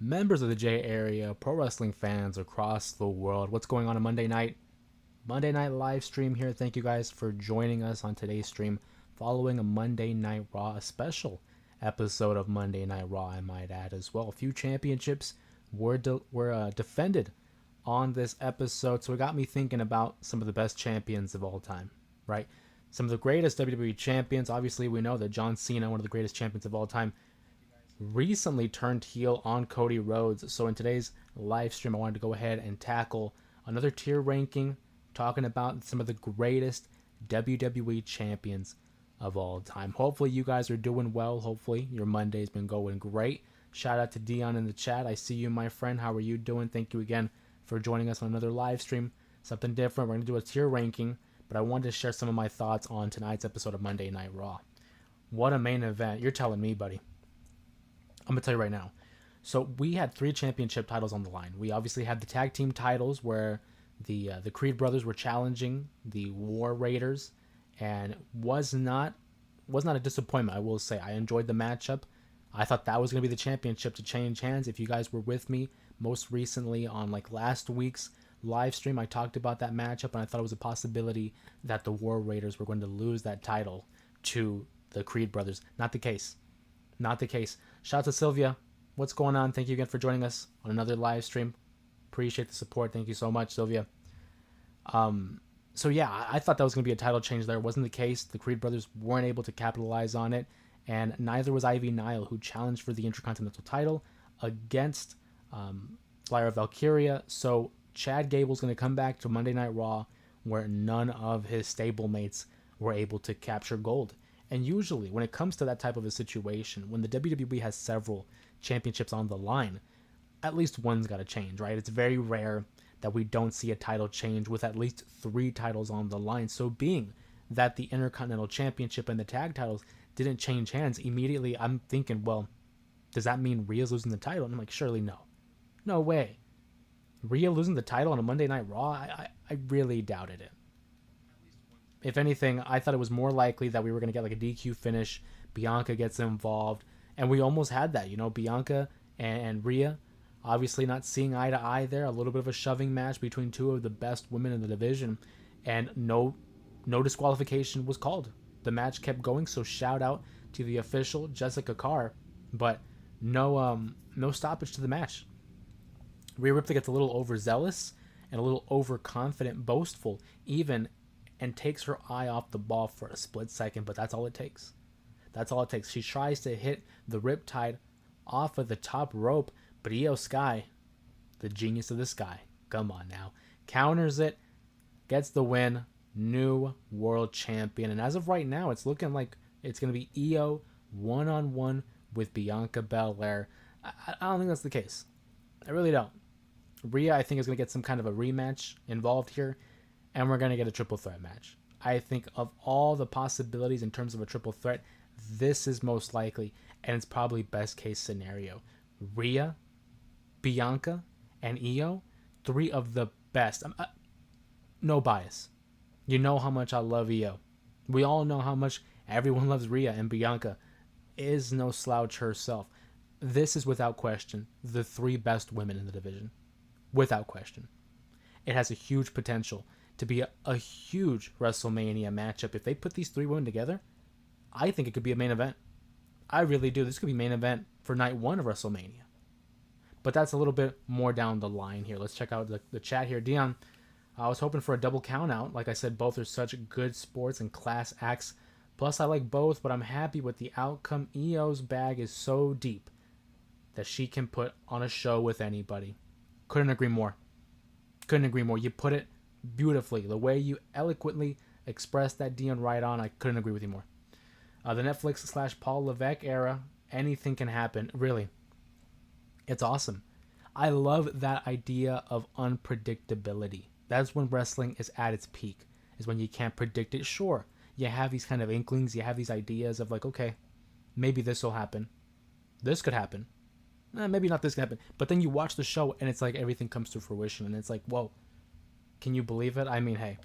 members of the J area, pro wrestling fans across the world. What's going on Monday night? Monday night live stream here. Thank you guys for joining us on today's stream following a Monday Night Raw, a special episode of Monday Night Raw, I might add as well. A few championships were defended on this episode, so it got me thinking about some of the best champions of all time, right? Some of the greatest WWE champions. Obviously, we know that John Cena, one of the greatest champions of all time, recently turned heel on Cody Rhodes. So in today's live stream, I wanted to go ahead and tackle another tier ranking, talking about some of the greatest WWE champions of all time. Hopefully you guys are doing well. Hopefully your Monday's been going great. Shout out to Dion in the chat. I see you, my friend. How are you doing? Thank you again for joining us on another live stream. Something different. We're going to do a tier ranking, but I wanted to share some of my thoughts on tonight's episode of Monday Night Raw. What a main event. You're telling me, buddy. I'm going to tell you right now. So we had 3 championship titles on the line. We obviously had the tag team titles where the Creed brothers were challenging the War Raiders, and was not a disappointment, I will say. I enjoyed the matchup. I thought that was going to be the championship to change hands. If you guys were with me most recently on like last week's live stream, I talked about that matchup, and I thought it was a possibility that the War Raiders were going to lose that title to the Creed brothers. Not the case. Not the case. Shout out to Sylvia. What's going on? Thank you again for joining us on another live stream. Appreciate the support. Thank you so much, Sylvia. So yeah, I thought that was going to be a title change there. It wasn't the case. The Creed brothers weren't able to capitalize on it, and neither was Ivy Nile, who challenged for the Intercontinental title against Lyra Valkyria. So Chad Gable's going to come back to Monday Night Raw, where none of his stablemates were able to capture gold. And usually, when it comes to that type of a situation, when the WWE has several championships on the line, at least one's got to change, right? It's very rare that we don't see a title change with at least 3 titles on the line. So being that the Intercontinental Championship and the tag titles didn't change hands, immediately I'm thinking, well, does that mean Rhea's losing the title? And I'm like, surely no. No way. Rhea losing the title on a Monday Night Raw? I really doubted it. If anything, I thought it was more likely that we were going to get like a DQ finish. Bianca gets involved. And we almost had that. You know, Bianca and Rhea obviously not seeing eye to eye there. A little bit of a shoving match between 2 of the best women in the division. And no disqualification was called. The match kept going. So shout out to the official, Jessica Carr. But no stoppage to the match. Rhea Ripley gets a little overzealous and a little overconfident, boastful, even, and takes her eye off the ball for a split second, but that's all it takes. That's all it takes. She tries to hit the Riptide off of the top rope, but Io Sky, the genius of the sky, come on now, counters it, gets the win, new world champion. And as of right now, it's looking like it's going to be Io one-on-one with Bianca Belair. I don't think that's the case. I really don't. Rhea, I think, is going to get some kind of a rematch involved here, and we're going to get a triple threat match. I think of all the possibilities in terms of a triple threat, this is most likely, and it's probably best case scenario. Rhea, Bianca, and Io, 3 of the best. No bias. You know how much I love Io. We all know how much everyone loves Rhea, and Bianca is no slouch herself. This is without question the 3 best women in the division. Without question. It has a huge potential to be a huge WrestleMania matchup. If they put these 3 women together, I think it could be a main event. I really do. This could be main event for night 1 of WrestleMania. But that's a little bit more down the line here. Let's check out the chat here. Dion, I was hoping for a double count out. Like I said, both are such good sports and class acts. Plus, I like both, but I'm happy with the outcome. Io's bag is so deep that she can put on a show with anybody. Couldn't agree more. Couldn't agree more. You put it beautifully. The way you eloquently expressed that, Dion, right on. I couldn't agree with you more. The Netflix / Paul Levesque era, anything can happen. Really. It's awesome. I love that idea of unpredictability. That's when wrestling is at its peak, is when you can't predict it. Sure, you have these kind of inklings, you have these ideas of like, okay, maybe this will happen. This could happen. Maybe not this can happen. But then you watch the show and it's like everything comes to fruition and it's like, whoa, can you believe it? I mean, hey,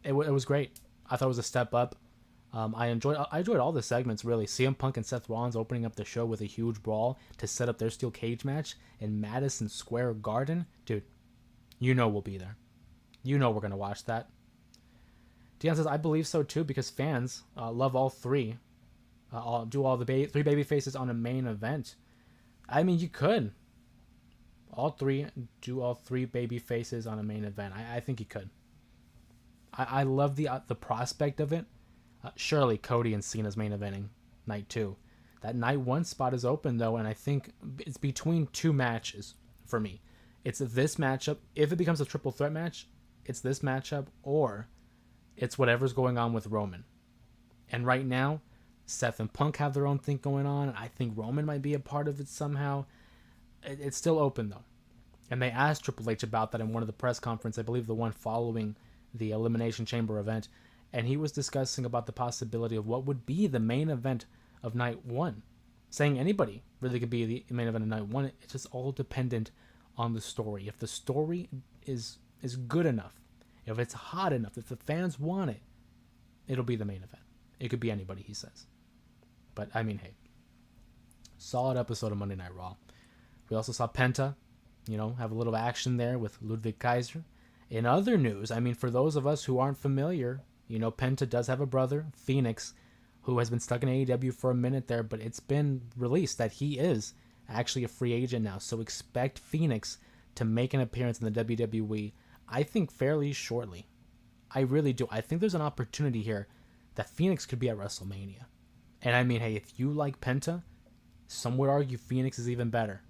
it was great. I thought it was a step up. I enjoyed all the segments really. CM Punk and Seth Rollins opening up the show with a huge brawl to set up their steel cage match in Madison Square Garden. Dude, you know we'll be there. You know we're gonna watch that. Dion says I believe so too because fans love all three. Do all the three baby faces on a main event. I mean, you could. All three baby faces on a main event. I think you could. I love the prospect of it. Surely Cody and Cena's main eventing night 2. That night 1 spot is open though, and I think it's between 2 matches for me. It's this matchup. If it becomes a triple threat match, it's this matchup, or it's whatever's going on with Roman. And right now, Seth and Punk have their own thing going on. I think Roman might be a part of it somehow. It's still open though. And they asked Triple H about that in one of the press conferences, I believe the one following the Elimination Chamber event. And he was discussing about the possibility of what would be the main event of night 1. Saying anybody really could be the main event of night 1. It's just all dependent on the story. If the story is good enough, if it's hot enough, if the fans want it, it'll be the main event. It could be anybody, he says. But, I mean, hey. Solid episode of Monday Night Raw. We also saw Penta, have a little action there with Ludwig Kaiser. In other news, I mean, for those of us who aren't familiar, Penta does have a brother, Phoenix, who has been stuck in AEW for a minute there, but it's been released that he is actually a free agent now. So expect Phoenix to make an appearance in the WWE, I think, fairly shortly. I really do. I think there's an opportunity here that Phoenix could be at WrestleMania. And I mean, hey, if you like Penta, some would argue Phoenix is even better.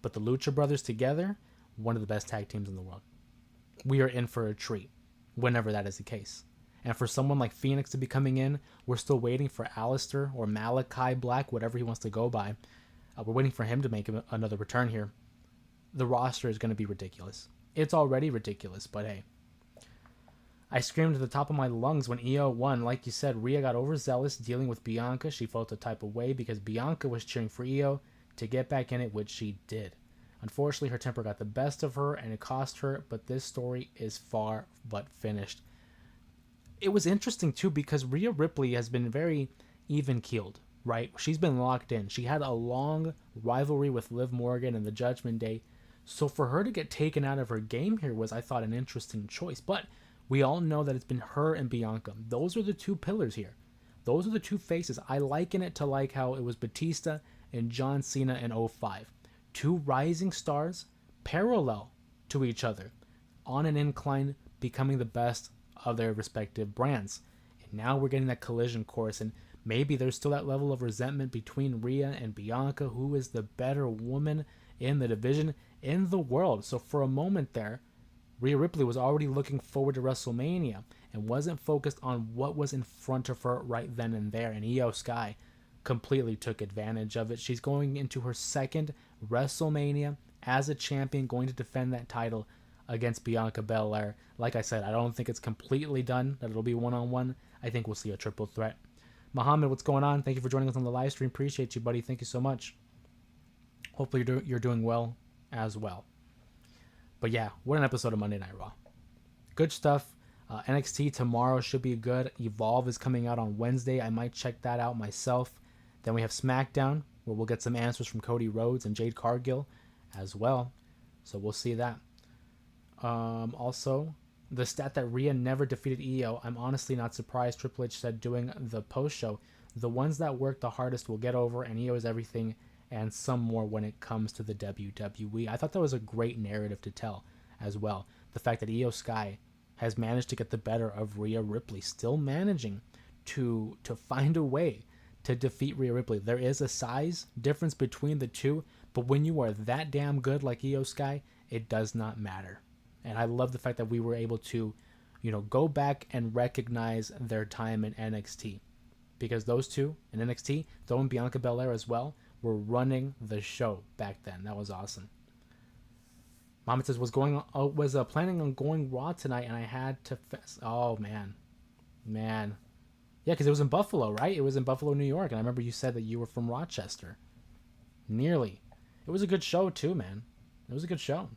But the Lucha Brothers together, one of the best tag teams in the world. We are in for a treat, whenever that is the case. And for someone like Phoenix to be coming in, we're still waiting for Alistair or Malachi Black, whatever he wants to go by. We're waiting for him to make another return here. The roster is going to be ridiculous. It's already ridiculous, but hey. I screamed at the top of my lungs when EO won. Like you said, Rhea got overzealous dealing with Bianca. She felt a type of way because Bianca was cheering for EO to get back in it, which she did. Unfortunately, her temper got the best of her and it cost her, but this story is far but finished. It was interesting too because Rhea Ripley has been very even-keeled, right? She's been locked in. She had a long rivalry with Liv Morgan in the Judgment Day. So for her to get taken out of her game here was, I thought, an interesting choice. But we all know that it's been her and Bianca. Those are the two pillars here. Those are the two faces. I liken it to like how it was Batista and John Cena in 05. Two rising stars parallel to each other on an incline, becoming the best of their respective brands. And now we're getting that collision course, and maybe there's still that level of resentment between Rhea and Bianca, who is the better woman in the division in the world. So for a moment there, Rhea Ripley was already looking forward to WrestleMania and wasn't focused on what was in front of her right then and there. And Io Sky completely took advantage of it. She's going into her second WrestleMania as a champion, going to defend that title against Bianca Belair. Like I said, I don't think it's completely done, that it'll be one-on-one. I think we'll see a triple threat. Muhammad, what's going on? Thank you for joining us on the live stream. Appreciate you, buddy. Thank you so much. Hopefully you're doing well as well. But yeah, what an episode of Monday Night Raw. Good stuff. NXT tomorrow should be good. Evolve is coming out on Wednesday. I might check that out myself. Then we have SmackDown, where we'll get some answers from Cody Rhodes and Jade Cargill as well. So we'll see that. Also, the stat that Rhea never defeated Io, I'm honestly not surprised. Triple H said doing the post-show, the ones that work the hardest will get over, and Io is everything and some more when it comes to the WWE. I thought that was a great narrative to tell as well. The fact that Io Sky has managed to get the better of Rhea Ripley, still managing to find a way to defeat Rhea Ripley. There is a size difference between the two, but when you are that damn good like Io Sky, it does not matter. And I love the fact that we were able to, go back and recognize their time in NXT. Because those two in NXT, though and Bianca Belair as well, were running the show back then. That was awesome. Mama says, was planning on going Raw tonight, and I had to oh, man. Yeah, because it was in Buffalo, right? It was in Buffalo, New York, and I remember you said that you were from Rochester. Nearly. It was a good show, too, man. It was a good show.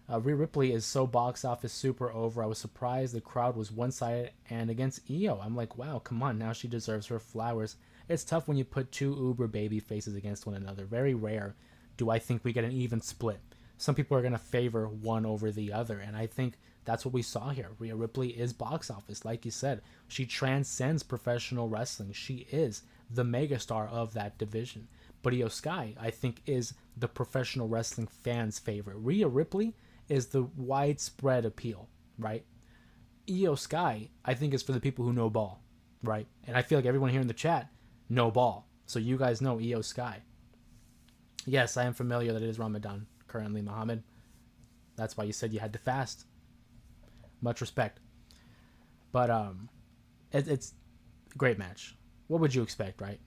Rhea Ripley is so box office super over. I was surprised the crowd was one sided and against Io. I'm like, wow, come on, now she deserves her flowers. It's tough when you put two uber baby faces against one another. Very rare do I think we get an even split. Some people are going to favor one over the other, and I think that's what we saw here. Rhea Ripley is box office. Like you said, she transcends professional wrestling. She is the megastar of that division. But Io Sky, I think, is the professional wrestling fans' favorite. Rhea Ripley is the widespread appeal, right? Io Sky, I think, is for the people who know ball, right? And I feel like everyone here in the chat know ball. So you guys know Io Sky. Yes, I am familiar that it is Ramadan currently, Muhammad. That's why you said you had to fast. Much respect. But it's a great match. What would you expect, right?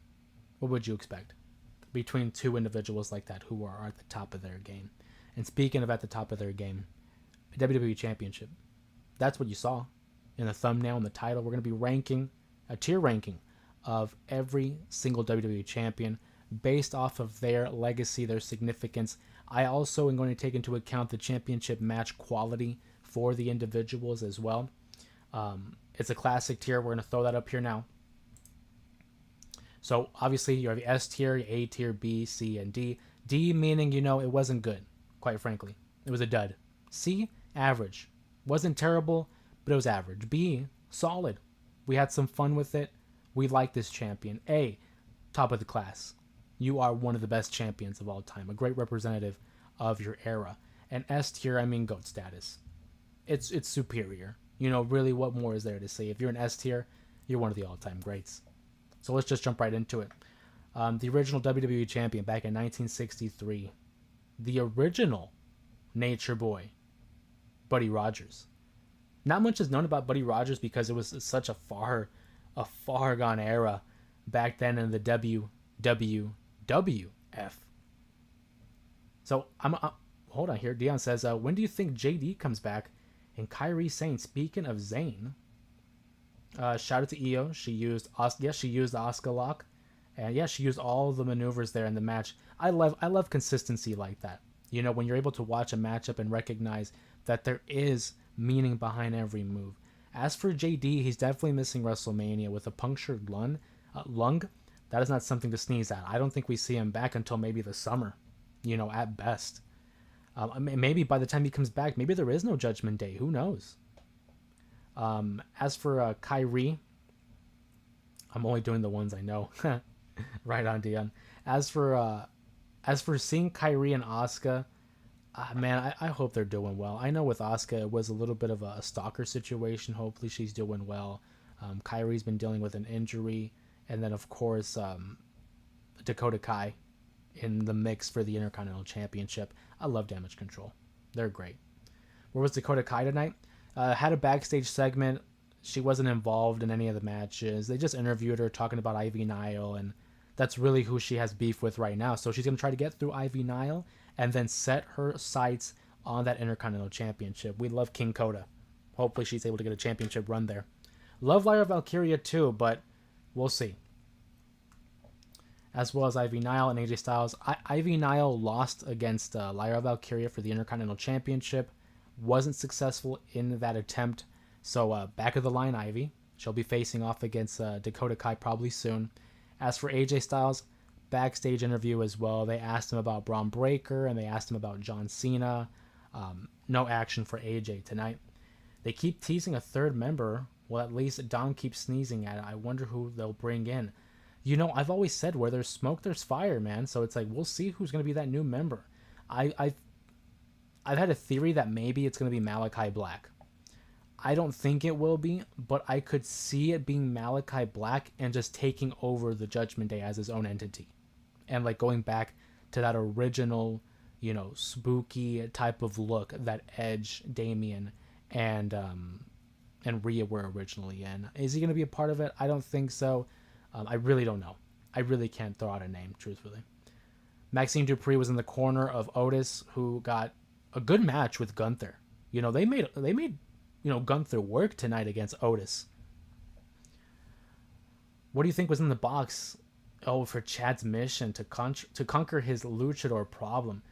What would you expect between two individuals like that who are at the top of their game? And speaking of at the top of their game, WWE Championship. That's what you saw in the thumbnail and the title. We're going to be ranking a tier ranking of every single WWE champion based off of their legacy, their significance. I also am going to take into account the championship match quality for the individuals as well. It's a classic tier. We're going to throw that up here now. So obviously you have the S tier, A tier, B, C, and D. D meaning, it wasn't good, quite frankly. It was a dud. C, average. Wasn't terrible, but it was average. B, solid. We had some fun with it. We like this champion. A, top of the class. You are one of the best champions of all time. A great representative of your era. And S tier, I mean GOAT status. It's superior. Really what more is there to say? If you're an S tier, you're one of the all-time greats. So let's just jump right into it. The original WWE champion back in 1963. The original Nature Boy, Buddy Rogers. Not much is known about Buddy Rogers because it was such a far gone era back then in the WWF. So hold on here. Dion says, when do you think JD comes back? And Kairi Sane, speaking of Zayn, shout out to Io. She used the Oscar lock, and she used all the maneuvers there in the match. I love consistency like that. When you're able to watch a matchup and recognize that there is meaning behind every move. As for JD, he's definitely missing WrestleMania with a punctured lung. That is not something to sneeze at. I don't think we see him back until maybe the summer, at best. Maybe by the time he comes back, maybe there is no Judgment Day. Who knows? As for Kairi, I'm only doing the ones I know. Right on, Dion. As for seeing Kairi and Asuka, man, I hope they're doing well. I know with Asuka it was a little bit of a stalker situation. Hopefully she's doing well. Kairi's been dealing with an injury, and then of course Dakota Kai in the mix for the Intercontinental Championship. I love Damage Control. They're great. Where was Dakota Kai tonight? Had a backstage segment. She wasn't involved in any of the matches. They just interviewed her talking about Ivy Nile, and that's really who she has beef with right now. So she's going to try to get through Ivy Nile and then set her sights on that Intercontinental Championship. We love King Coda. Hopefully she's able to get a championship run there. Love Lyra Valkyria too, but we'll see. As well as Ivy Nile and AJ Styles. Ivy Nile lost against Lyra Valkyria for the Intercontinental Championship. Wasn't successful in that attempt. So back of the line, Ivy. She'll be facing off against Dakota Kai probably soon. As for AJ Styles, backstage interview as well. They asked him about Braun Breaker and they asked him about John Cena. No action for AJ tonight. They keep teasing a third member. Well, at least Dom keeps sneezing at it. I wonder who they'll bring in. I've always said where there's smoke, there's fire, man. So it's like, we'll see who's going to be that new member. I've had a theory that maybe it's going to be Malachi Black. I don't think it will be, but I could see it being Malachi Black and just taking over the Judgment Day as his own entity. And like going back to that original, spooky type of look that Edge, Damian, and Rhea were originally in. Is he going to be a part of it? I don't think so. I really don't know. I really can't throw out a name, truthfully. Maxine Dupree was in the corner of Otis, who got a good match with Gunther. They made Gunther work tonight against Otis. What do you think was in the box? For Chad's mission to conquer his luchador problem.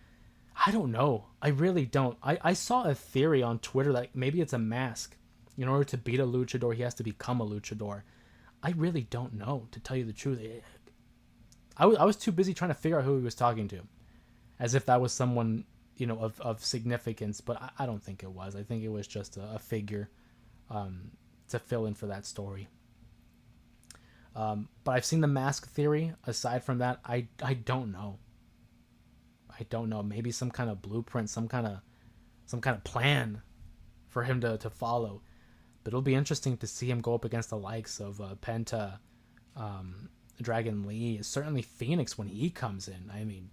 I don't know. I really don't. I saw a theory on Twitter that maybe it's a mask. In order to beat a luchador, he has to become a luchador. I really don't know, to tell you the truth. I was too busy trying to figure out who he was talking to, as if that was someone, of significance. But I don't think it was. I think it was just a figure to fill in for that story. But I've seen the mask theory. Aside from that, I don't know. I don't know. Maybe some kind of blueprint, some kind of plan for him to follow. But it'll be interesting to see him go up against the likes of Penta, Dragon Lee, certainly Phoenix when he comes in. I mean,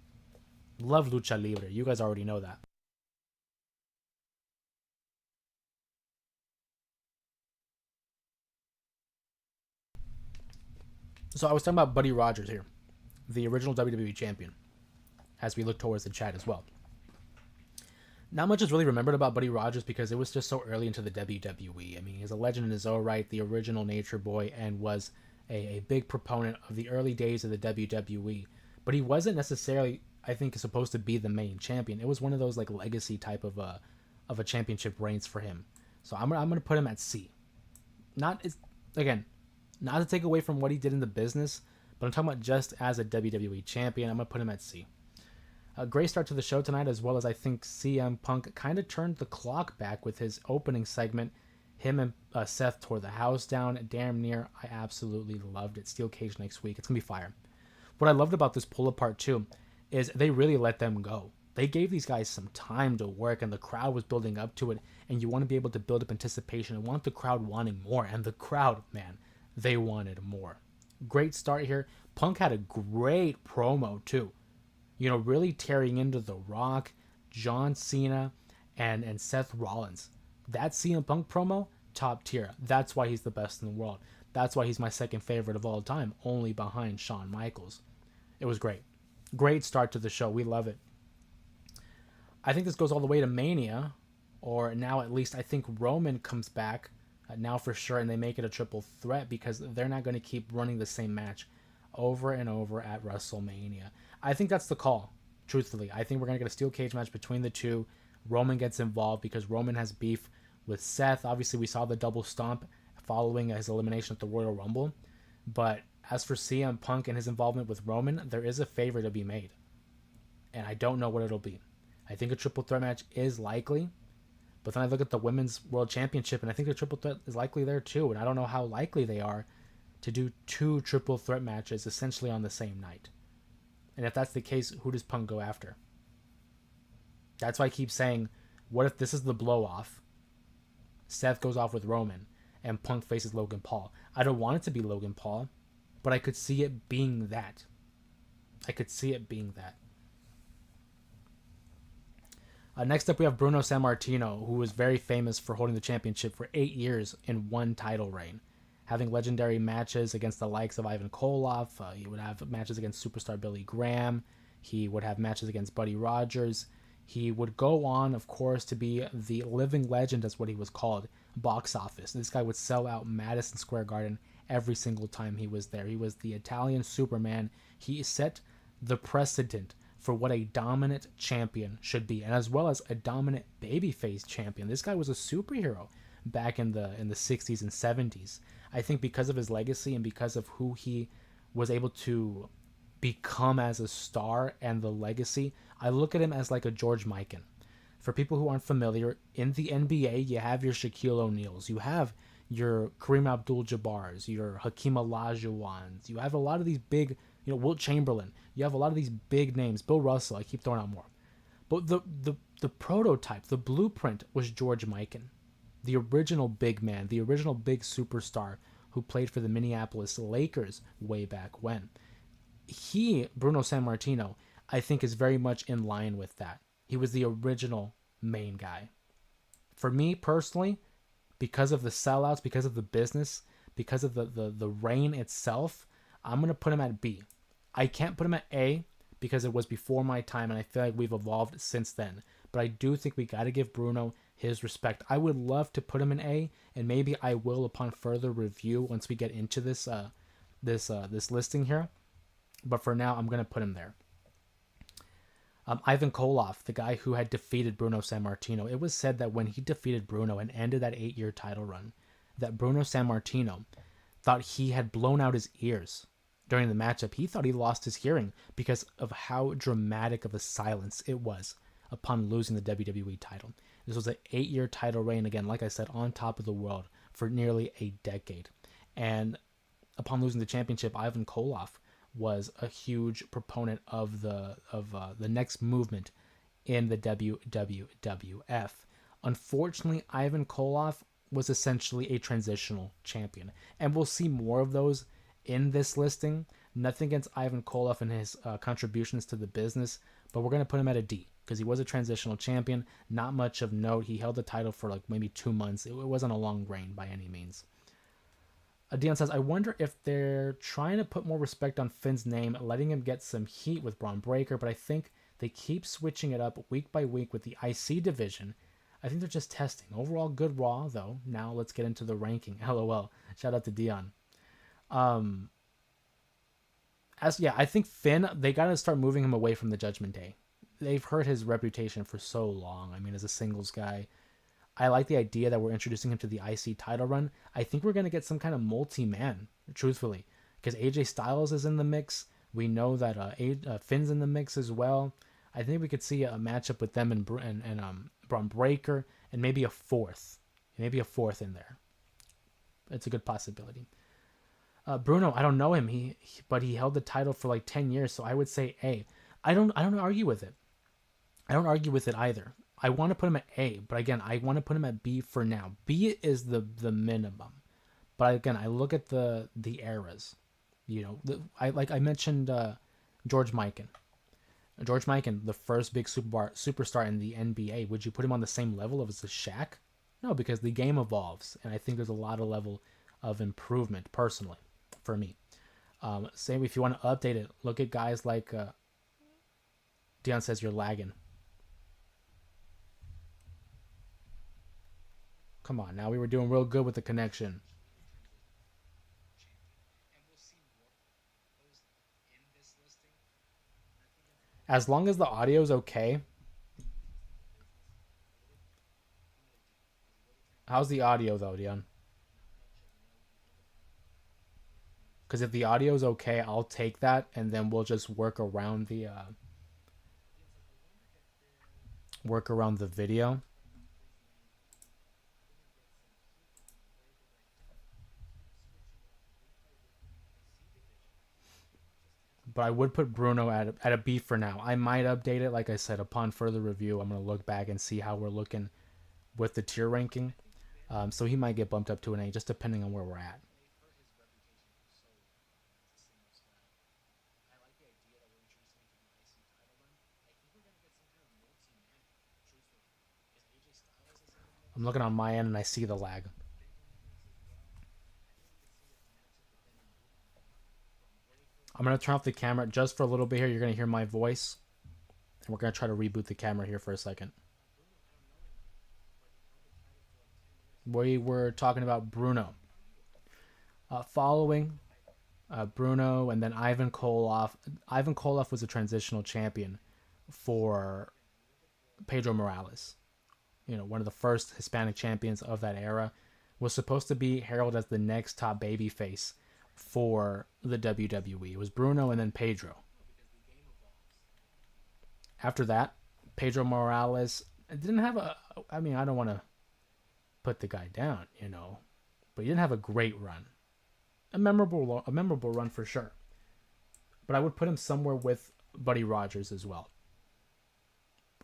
love Lucha Libre. You guys already know that. So I was talking about Buddy Rogers here, the original WWE champion, as we look towards the chat as well. Not much is really remembered about Buddy Rogers because it was just so early into the WWE. I mean, he's a legend in his own right, the original Nature Boy, and was a big proponent of the early days of the WWE. But he wasn't necessarily, I think, supposed to be the main champion. It was one of those like legacy type of a championship reigns for him. So I'm gonna put him at C. Not it's again, not to take away from what he did in the business, but I'm talking about just as a WWE champion. I'm gonna put him at C. A great start to the show tonight, as well as I think CM Punk kind of turned the clock back with his opening segment. Him and Seth tore the house down damn near. I absolutely loved it. Steel Cage next week. It's going to be fire. What I loved about this pull apart, too, is they really let them go. They gave these guys some time to work, and the crowd was building up to it. And you want to be able to build up anticipation and want the crowd wanting more. And the crowd, man, they wanted more. Great start here. Punk had a great promo, too. Really tearing into The Rock, John Cena, and Seth Rollins. That CM Punk promo, top tier. That's why he's the best in the world. That's why he's my second favorite of all time, only behind Shawn Michaels. It was great. Great start to the show. We love it. I think this goes all the way to Mania, or now at least I think Roman comes back now for sure, and they make it a triple threat because they're not going to keep running the same match over and over at WrestleMania. I think that's the call, truthfully. I think we're going to get a steel cage match between the two. Roman gets involved because Roman has beef with Seth. Obviously, we saw the double stomp following his elimination at the Royal Rumble. But as for CM Punk and his involvement with Roman, there is a favor to be made. And I don't know what it'll be. I think a triple threat match is likely. But then I look at the Women's World Championship, and I think the triple threat is likely there too. And I don't know how likely they are to do two triple threat matches essentially on the same night. And if that's the case, who does Punk go after? That's why I keep saying, what if this is the blow-off? Seth goes off with Roman, and Punk faces Logan Paul. I don't want it to be Logan Paul, but I could see it being that. I could see it being that. Next up, we have Bruno Sammartino, who was very famous for holding the championship for 8 years in one title reign, having legendary matches against the likes of Ivan Koloff. He would have matches against superstar Billy Graham. He would have matches against Buddy Rogers. He would go on, of course, to be the living legend, as what he was called, box office. This guy would sell out Madison Square Garden every single time he was there. He was the Italian Superman. He set the precedent for what a dominant champion should be, and as well as a dominant babyface champion. This guy was a superhero back in the 60s and 70s. I think because of his legacy and because of who he was able to become as a star and the legacy, I look at him as like a George Mikan. For people who aren't familiar, in the NBA, you have your Shaquille O'Neals, you have your Kareem Abdul-Jabbars, your Hakeem Olajuwons, you have a lot of these big, Wilt Chamberlain, you have a lot of these big names, Bill Russell, I keep throwing out more. But the prototype, the blueprint was George Mikan, the original big man, the original big superstar who played for the Minneapolis Lakers way back when. Bruno Sammartino, I think is very much in line with that. He was the original main guy. For me personally, because of the sellouts, because of the business, because of the reign itself, I'm going to put him at B. I can't put him at A because it was before my time, and I feel like we've evolved since then. But I do think we got to give Bruno his respect. I would love to put him in A, and maybe I will upon further review once we get into this listing here. But for now, I'm going to put him there. Ivan Koloff, the guy who had defeated Bruno Sammartino, it was said that when he defeated Bruno and ended that 8-year title run, that Bruno Sammartino thought he had blown out his ears during the matchup. He thought he lost his hearing because of how dramatic of a silence it was upon losing the WWE title. This was an 8-year title reign, again, like I said, on top of the world for nearly a decade. And upon losing the championship, Ivan Koloff was a huge proponent of the next movement in the WWF. Unfortunately, Ivan Koloff was essentially a transitional champion, and we'll see more of those in this listing. Nothing against Ivan Koloff and his contributions to the business, but we're going to put him at a D because he was a transitional champion. Not much of note. He held the title for like maybe 2 months. It wasn't a long reign by any means. Dion says, I wonder if they're trying to put more respect on Finn's name, letting him get some heat with Braun Breaker, but I think they keep switching it up week by week with the IC division. I think they're just testing. Overall, good Raw, though. Now let's get into the ranking. LOL. Shout out to Dion. I think Finn, they got to start moving him away from the Judgment Day. They've hurt his reputation for so long. I mean, as a singles guy, I like the idea that we're introducing him to the IC title run. I think we're going to get some kind of multi-man, truthfully, because AJ Styles is in the mix. We know that Finn's in the mix as well. I think we could see a matchup with them and Braun Breaker, and maybe a fourth in there. It's a good possibility. Bruno, I don't know him. But he held the title for like 10 years, so I would say A. I don't argue with it. I don't argue with it either. I want to put him at A, but again, I want to put him at B for now. B is the minimum. But again, I look at the eras. You know, I mentioned George Mikan. George Mikan, the first big superstar in the NBA. Would you put him on the same level as the Shaq? No, because the game evolves, and I think there's a lot of level of improvement personally for me. Same if you want to update it, look at guys like Dion says you're lagging. Come on, now we were doing real good with the connection. As long as the audio's okay. How's the audio though, Dion? Because if the audio's okay, I'll take that, and then we'll just work around the video. But I would put Bruno at a B for now. I might update it, like I said, upon further review. I'm going to look back and see how we're looking with the tier ranking. So he might get bumped up to an A, just depending on where we're at. I'm looking on my end and I see the lag. I'm going to turn off the camera just for a little bit here. You're going to hear my voice. And we're going to try to reboot the camera here for a second. We were talking about Bruno. Following Bruno and then Ivan Koloff. Ivan Koloff was a transitional champion for Pedro Morales. You know, one of the first Hispanic champions of that era. Was supposed to be heralded as the next top babyface for the WWE. It was Bruno and then Pedro. After that, Pedro Morales didn't have I don't want to put the guy down, you know, but he didn't have a great run. A memorable run for sure. But I would put him somewhere with Buddy Rogers as well.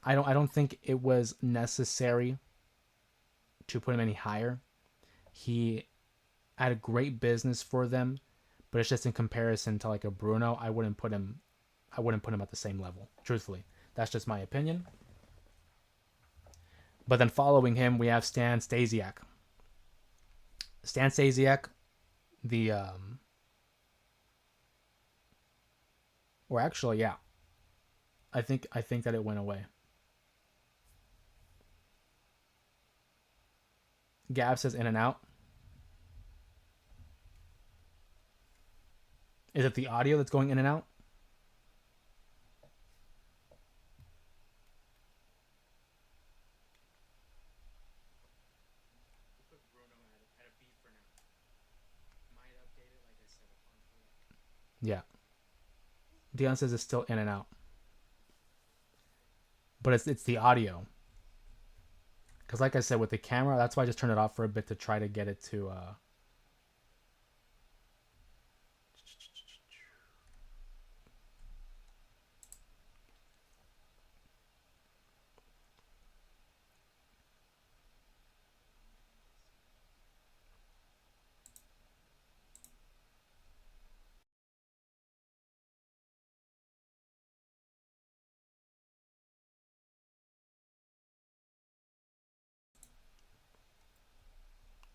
I don't think it was necessary to put him any higher. He had a great business for them, but it's just in comparison to like a Bruno, I wouldn't put him at the same level. Truthfully, that's just my opinion. But then following him, we have Stan Stasiak. Stan Stasiak, or actually, yeah, I think that it went away. Gab says in and out. Is it the audio that's going in and out? Yeah. Dion says it's still in and out, but it's the audio. Because like I said, with the camera, that's why I just turned it off for a bit to try to get it to.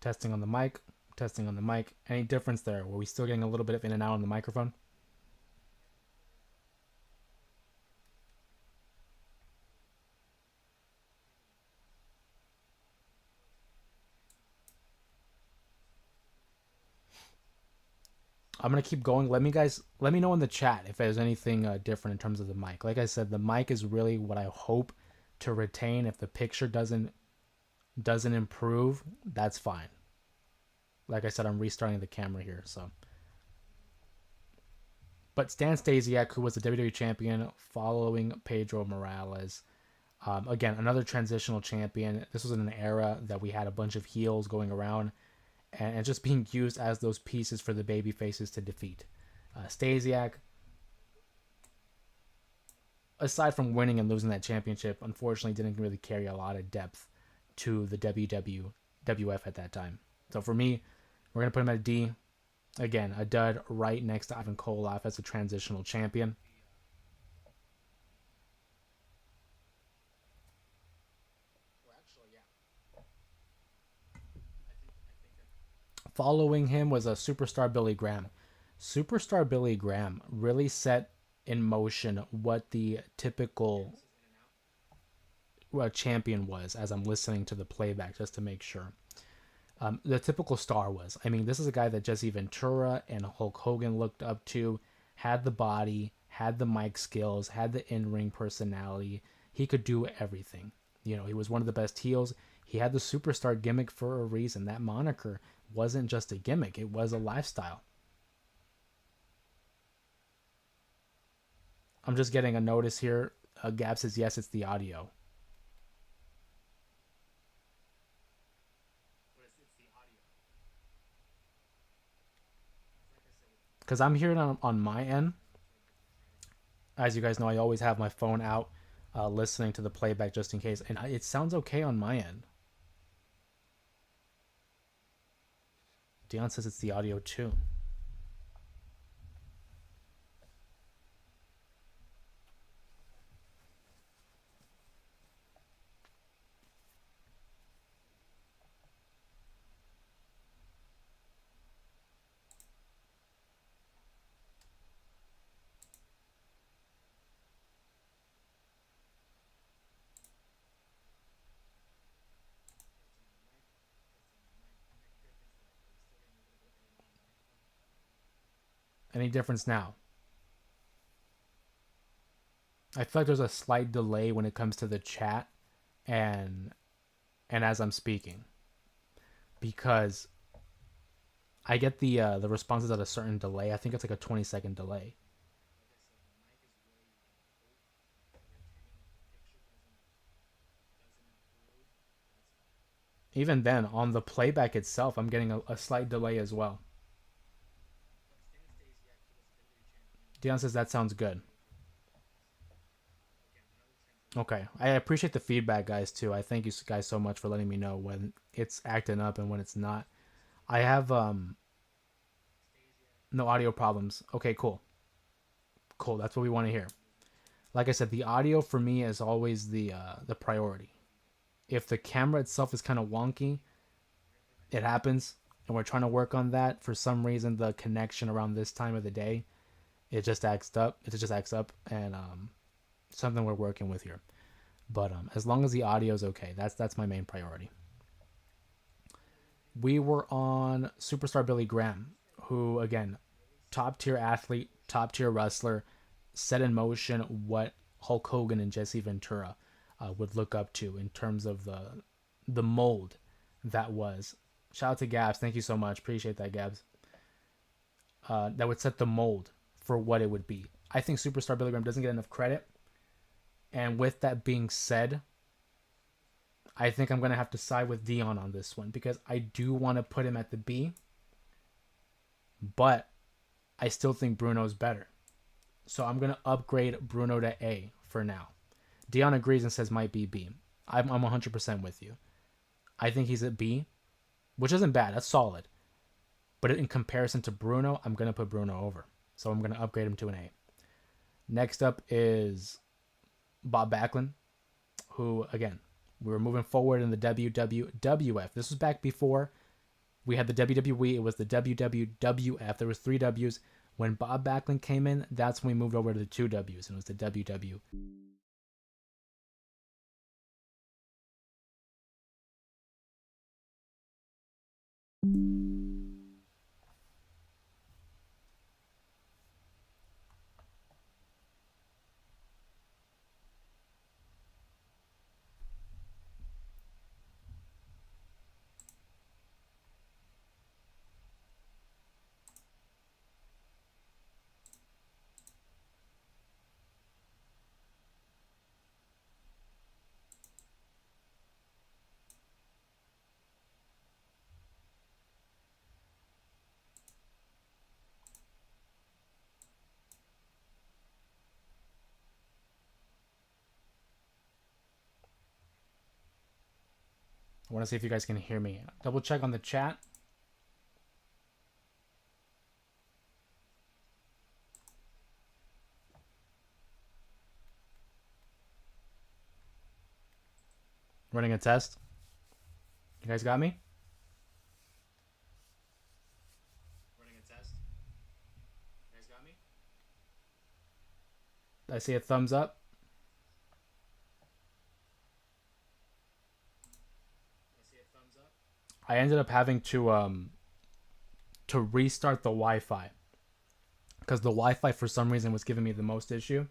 Testing on the mic. Testing on the mic. Any difference there? Were we still getting a little bit of in and out on the microphone? I'm gonna keep going. Let me know in the chat if there's anything different in terms of the mic. Like I said, the mic is really what I hope to retain. If the picture doesn't improve, that's fine. Like I said, I'm restarting the camera here. So, but Stan Stasiak, who was the WWE champion following Pedro Morales, again another transitional champion. This was in an era that we had a bunch of heels going around and just being used as those pieces for the baby faces to defeat. Stasiak, aside from winning and losing that championship, unfortunately didn't really carry a lot of depth to the WWF at that time. So for me, we're gonna put him at a D. Again, a dud right next to Ivan Koloff as a transitional champion. Following him was a superstar Billy Graham. Superstar Billy Graham really set in motion what the typical champion was as I'm listening to the playback just to make sure. The typical star was. I mean, this is a guy that Jesse Ventura and Hulk Hogan looked up to, had the body, had the mic skills, had the in ring personality. He could do everything. You know, he was one of the best heels. He had the superstar gimmick for a reason. That moniker wasn't just a gimmick, it was a lifestyle. I'm just getting a notice here. Gab says, yes, it's the audio. Because I'm hearing it on my end. As you guys know, I always have my phone out listening to the playback just in case. And it sounds okay on my end. Dion says it's the audio too. Any difference now? I feel like there's a slight delay when it comes to the chat and as I'm speaking because I get the responses at a certain delay. I think it's like a 20-second delay. Even then, on the playback itself, I'm getting a slight delay as well. Dion says that sounds good. Okay, I appreciate the feedback, guys. Too. I thank you guys so much for letting me know when it's acting up and when it's not. I have no audio problems. Okay, cool, cool. That's what we want to hear. Like I said, the audio for me is always the priority. If the camera itself is kind of wonky, it happens, and we're trying to work on that. For some reason, the connection around this time of the day, it just acts up. It just acts up, and something we're working with here. But as long as the audio is okay, that's my main priority. We were on Superstar Billy Graham, who again, top tier athlete, top tier wrestler, set in motion what Hulk Hogan and Jesse Ventura would look up to in terms of the mold that was. Shout out to Gabs, thank you so much, appreciate that, Gabs. That would set the mold for what it would be. I think Superstar Billy Graham doesn't get enough credit. And with that being said, I think I'm going to have to side with Dion on this one because I do want to put him at the B, but I still think Bruno's better. So I'm going to upgrade Bruno to A for now. Dion agrees and says might be B. I'm 100% with you. I think he's at B, which isn't bad. That's solid. But in comparison to Bruno, I'm going to put Bruno over. So I'm going to upgrade him to an A. Next up is Bob Backlund, who, again, we were moving forward in the WWF. This was back before we had the WWE. It was the WWF. There was 3 Ws. When Bob Backlund came in, that's when we moved over to the 2 Ws, and it was the WW. I want to see if you guys can hear me. Double check on the chat. Running a test. You guys got me? Running a test. You guys got me? I see a thumbs up. I ended up having to restart the Wi-Fi because the Wi-Fi for some reason was giving me the most issue.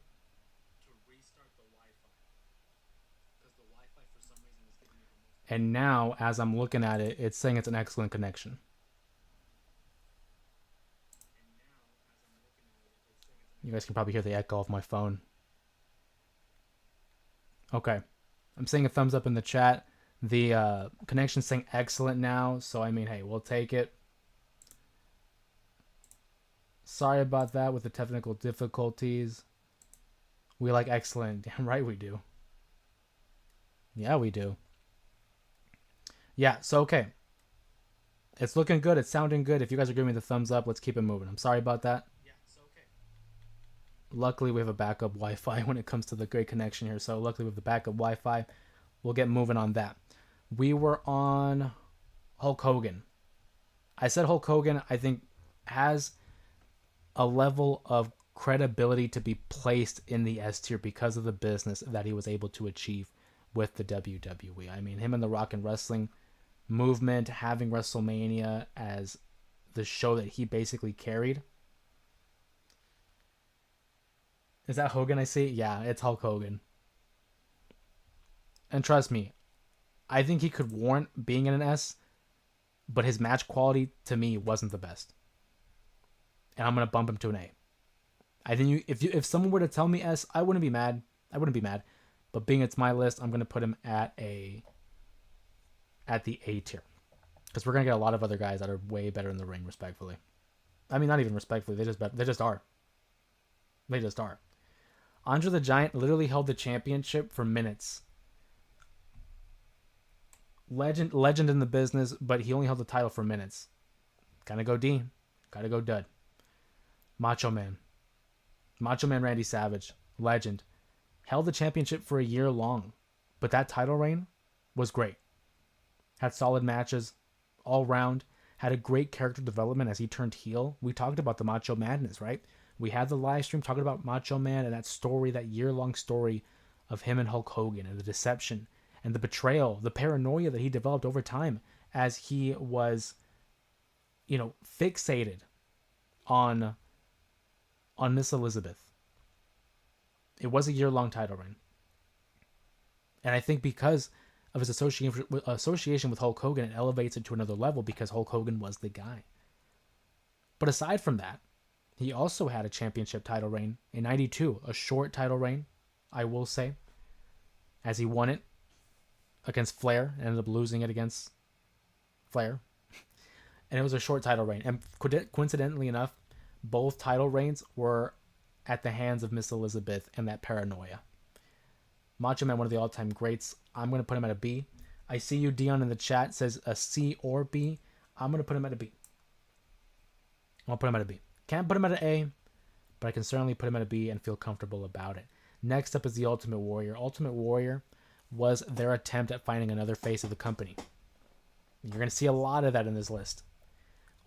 And now, as I'm looking at it, it's saying it's an excellent connection. You guys can probably hear the echo of my phone. Okay. I'm seeing a thumbs up in the chat. The connection's saying excellent now, so I mean, hey, we'll take it. Sorry about that with the technical difficulties. We like excellent. Damn right we do. Yeah, we do. Yeah, so okay. It's looking good. It's sounding good. If you guys are giving me the thumbs up, let's keep it moving. I'm sorry about that. Yeah, so okay. Luckily, we have a backup Wi-Fi when it comes to the great connection here. So luckily, we have the backup Wi-Fi. We'll get moving on that. We were on Hulk Hogan. I said Hulk Hogan, I think, has a level of credibility to be placed in the S tier because of the business that he was able to achieve with the WWE. I mean, him and the Rock and Wrestling movement, having WrestleMania as the show that he basically carried. Is that Hogan I see? Yeah, it's Hulk Hogan. And trust me, I think he could warrant being in an S, but his match quality to me wasn't the best. And I'm going to bump him to an A. I think if someone were to tell me S, I wouldn't be mad. But being it's my list, I'm going to put him at the A tier. Because we're going to get a lot of other guys that are way better in the ring, respectfully. I mean, not even respectfully. They just are. They just are. Andre the Giant literally held the championship for minutes. Legend in the business, but he only held the title for minutes. Gotta go D. Gotta go dud. Macho Man Randy Savage. Legend. Held the championship for a year long. But that title reign was great. Had solid matches all round. Had a great character development as he turned heel. We talked about the Macho Madness, right? We had the live stream talking about Macho Man and that story, that year-long story of him and Hulk Hogan and the deception and the betrayal, the paranoia that he developed over time as he was, fixated on Miss Elizabeth. It was a year-long title reign. And I think because of his association with Hulk Hogan, it elevates it to another level because Hulk Hogan was the guy. But aside from that, He also had a championship title reign in 92, a short title reign, I will say, as he won it against Flair and ended up losing it against Flair. And it was a short title reign. And coincidentally enough, both title reigns were at the hands of Miss Elizabeth and that paranoia. Macho Man, one of the all-time greats. I'm going to put him at a B. I see you, Dion, in the chat, says a C or B. I'm going to put him at a B. I'll put him at a B. Can't put him at an A, but I can certainly put him at a B and feel comfortable about it. Next up is the Ultimate Warrior. Ultimate Warrior was their attempt at finding another face of the company. You're going to see a lot of that in this list.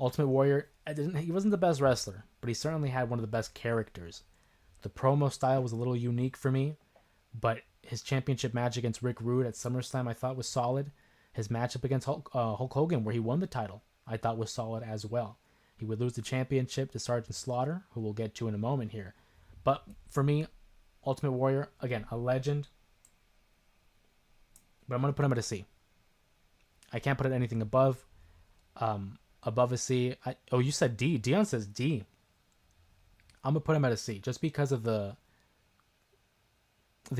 Ultimate Warrior, he wasn't the best wrestler, but he certainly had one of the best characters. The promo style was a little unique for me, but his championship match against Rick Rude at SummerSlam I thought was solid. His matchup against Hulk Hogan, where he won the title, I thought was solid as well. He would lose the championship to Sergeant Slaughter, who we'll get to in a moment here. But for me, Ultimate Warrior, again, a legend. But I'm going to put him at a C. I can't put it anything above. Above a C. Oh, you said D. Dion says D. I'm going to put him at a C just because of the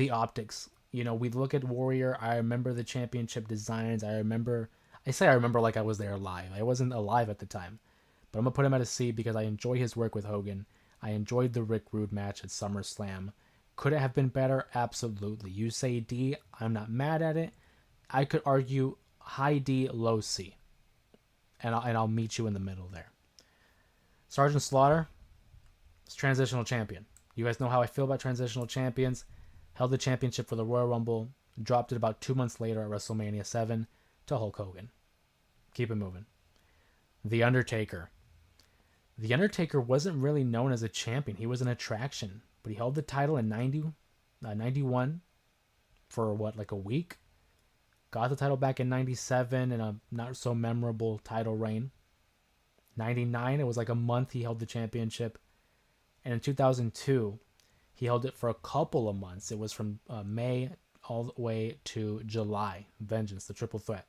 optics. You know, we look at Warrior. I remember the championship designs. I remember like I was there live. I wasn't alive at the time. But I'm going to put him at a C because I enjoy his work with Hogan. I enjoyed the Rick Rude match at SummerSlam. Could it have been better? Absolutely. You say D. I'm not mad at it. I could argue high D, low C. And I'll meet you in the middle there. Sergeant Slaughter is transitional champion. You guys know how I feel about transitional champions. Held the championship for the Royal Rumble. Dropped it about 2 months later at WrestleMania 7 to Hulk Hogan. Keep it moving. The Undertaker. The Undertaker wasn't really known as a champion. He was an attraction. But he held the title in 91 for like a week. Got the title back in 97 in a not so memorable title reign. 99, it was like a month he held the championship. And in 2002, he held it for a couple of months. It was from May all the way to July. Vengeance, the triple threat.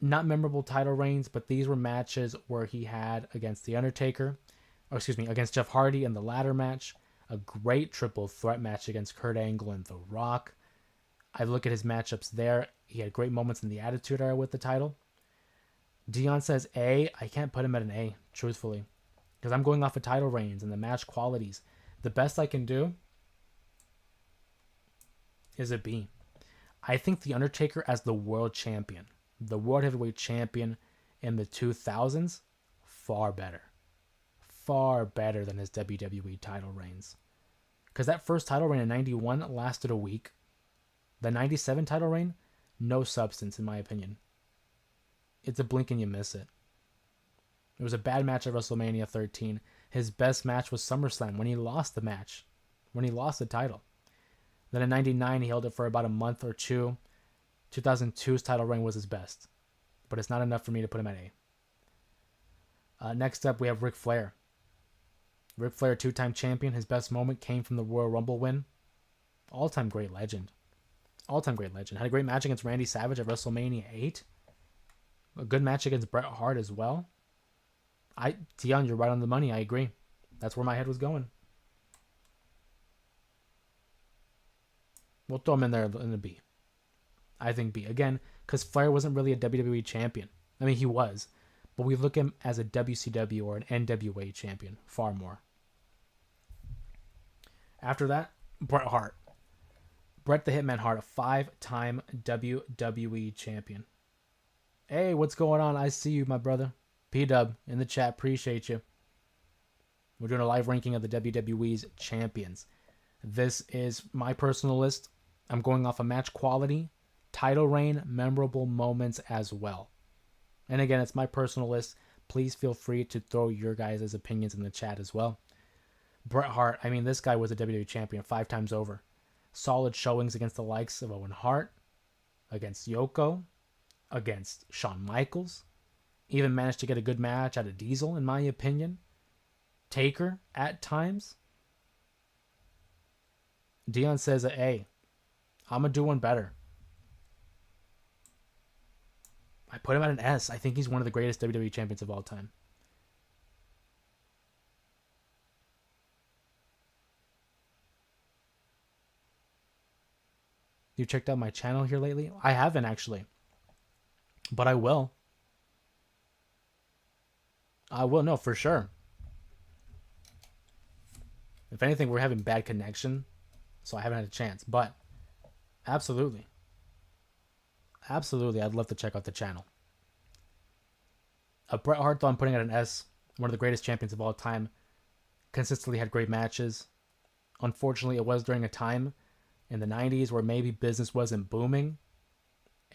Not memorable title reigns, but these were matches where he had against The Undertaker, against Jeff Hardy in the ladder match, a great triple threat match against Kurt Angle and The Rock. I look at his matchups there. He had great moments in the Attitude Era with the title. Dion says A. I can't put him at an A, truthfully, because I'm going off of title reigns and the match qualities. The best I can do is a B. I think The Undertaker as the world champion, the World Heavyweight Champion in the 2000s, far better. Far better than his WWE title reigns. Because that first title reign in 91 lasted a week. The 97 title reign, no substance in my opinion. It's a blink and you miss it. It was a bad match at WrestleMania 13. His best match was SummerSlam when he lost the match. When he lost the title. Then in 99 he held it for about a month or two. 2002's title reign was his best. But it's not enough for me to put him at A. Next up we have Ric Flair. Ric Flair, two-time champion. His best moment came from the Royal Rumble win. All-time great legend. All-time great legend. Had a great match against Randy Savage at WrestleMania 8. A good match against Bret Hart as well. Dion, you're right on the money. I agree. That's where my head was going. We'll throw him in there in a B. I think B. Again, because Flair wasn't really a WWE champion. I mean, he was. But we look at him as a WCW or an NWA champion. Far more. After that, Bret Hart. Bret the Hitman Hart, a 5-time WWE champion. Hey, what's going on? I see you, my brother. P-Dub in the chat. Appreciate you. We're doing a live ranking of the WWE's champions. This is my personal list. I'm going off of match quality, title reign, memorable moments as well. And again, it's my personal list. Please feel free to throw your guys' opinions in the chat as well. Bret Hart, I mean, this guy was a WWE champion 5 times over. Solid showings against the likes of Owen Hart, against Yoko, against Shawn Michaels. Even managed to get a good match out of Diesel, in my opinion. Taker, at times. Dion says A. I'm going to do one better. I put him at an S. I think he's one of the greatest WWE champions of all time. You checked out my channel here lately? I haven't actually, but I will. I will, no, for sure. If anything, we're having bad connection, so I haven't had a chance. But absolutely, absolutely, I'd love to check out the channel. Bret Hart, though, I'm putting at an S. One of the greatest champions of all time. Consistently had great matches. Unfortunately, it was during a time in the 90s where maybe business wasn't booming.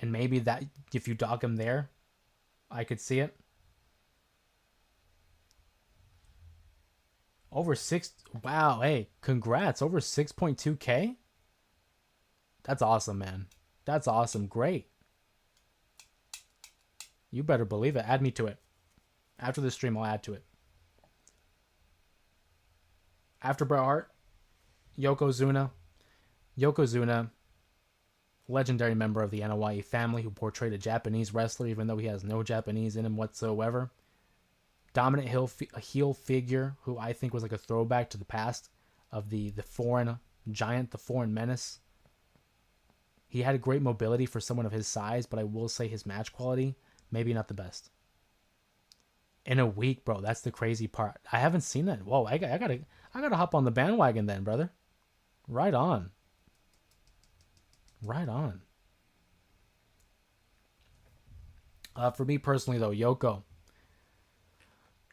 And maybe that, if you dog him there, I could see it. Over 6, wow, hey, congrats, over 6.2K? That's awesome, man. That's awesome, great. You better believe it, add me to it. After the stream, I'll add to it. After Bret Hart, Yokozuna. Yokozuna, legendary member of the NOI family who portrayed a Japanese wrestler even though he has no Japanese in him whatsoever. Dominant heel figure who I think was like a throwback to the past of the foreign giant, the foreign menace. He had great mobility for someone of his size, but I will say his match quality, maybe not the best. In a week, bro, that's the crazy part. I haven't seen that. Whoa, I gotta hop on the bandwagon then, brother. Right on. Right on. For me personally, though, Yoko.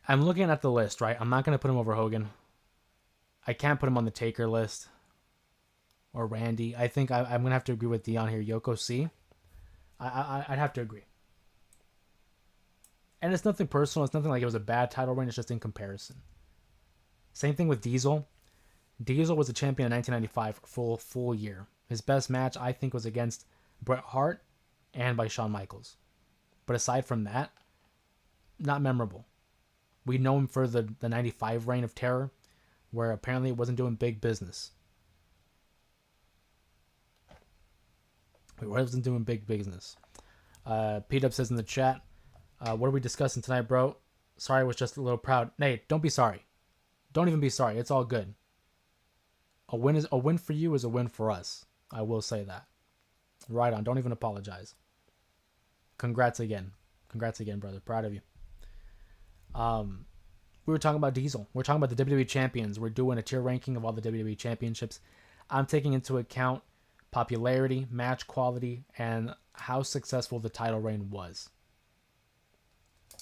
I'm looking at the list, right? I'm not going to put him over Hogan. I can't put him on the Taker list. Or Randy. I think I'm going to have to agree with Dion here. Yoko C. I'd have to agree. And it's nothing personal. It's nothing like it was a bad title reign. It's just in comparison. Same thing with Diesel. Diesel was a champion in 1995 for full year. His best match, I think, was against Bret Hart and by Shawn Michaels. But aside from that, not memorable. We know him for the 95 reign of terror, where apparently it wasn't doing big business. It wasn't doing big business. P-Dub says in the chat, what are we discussing tonight, bro? Sorry, I was just a little proud. Nate, don't be sorry. Don't even be sorry. It's all good. A win for you is a win for us. I will say that. Right on. Don't even apologize. Congrats again. Congrats again, brother. Proud of you. We were talking about Diesel. We're talking about the WWE champions. We're doing a tier ranking of all the WWE championships. I'm taking into account popularity, match quality, and how successful the title reign was.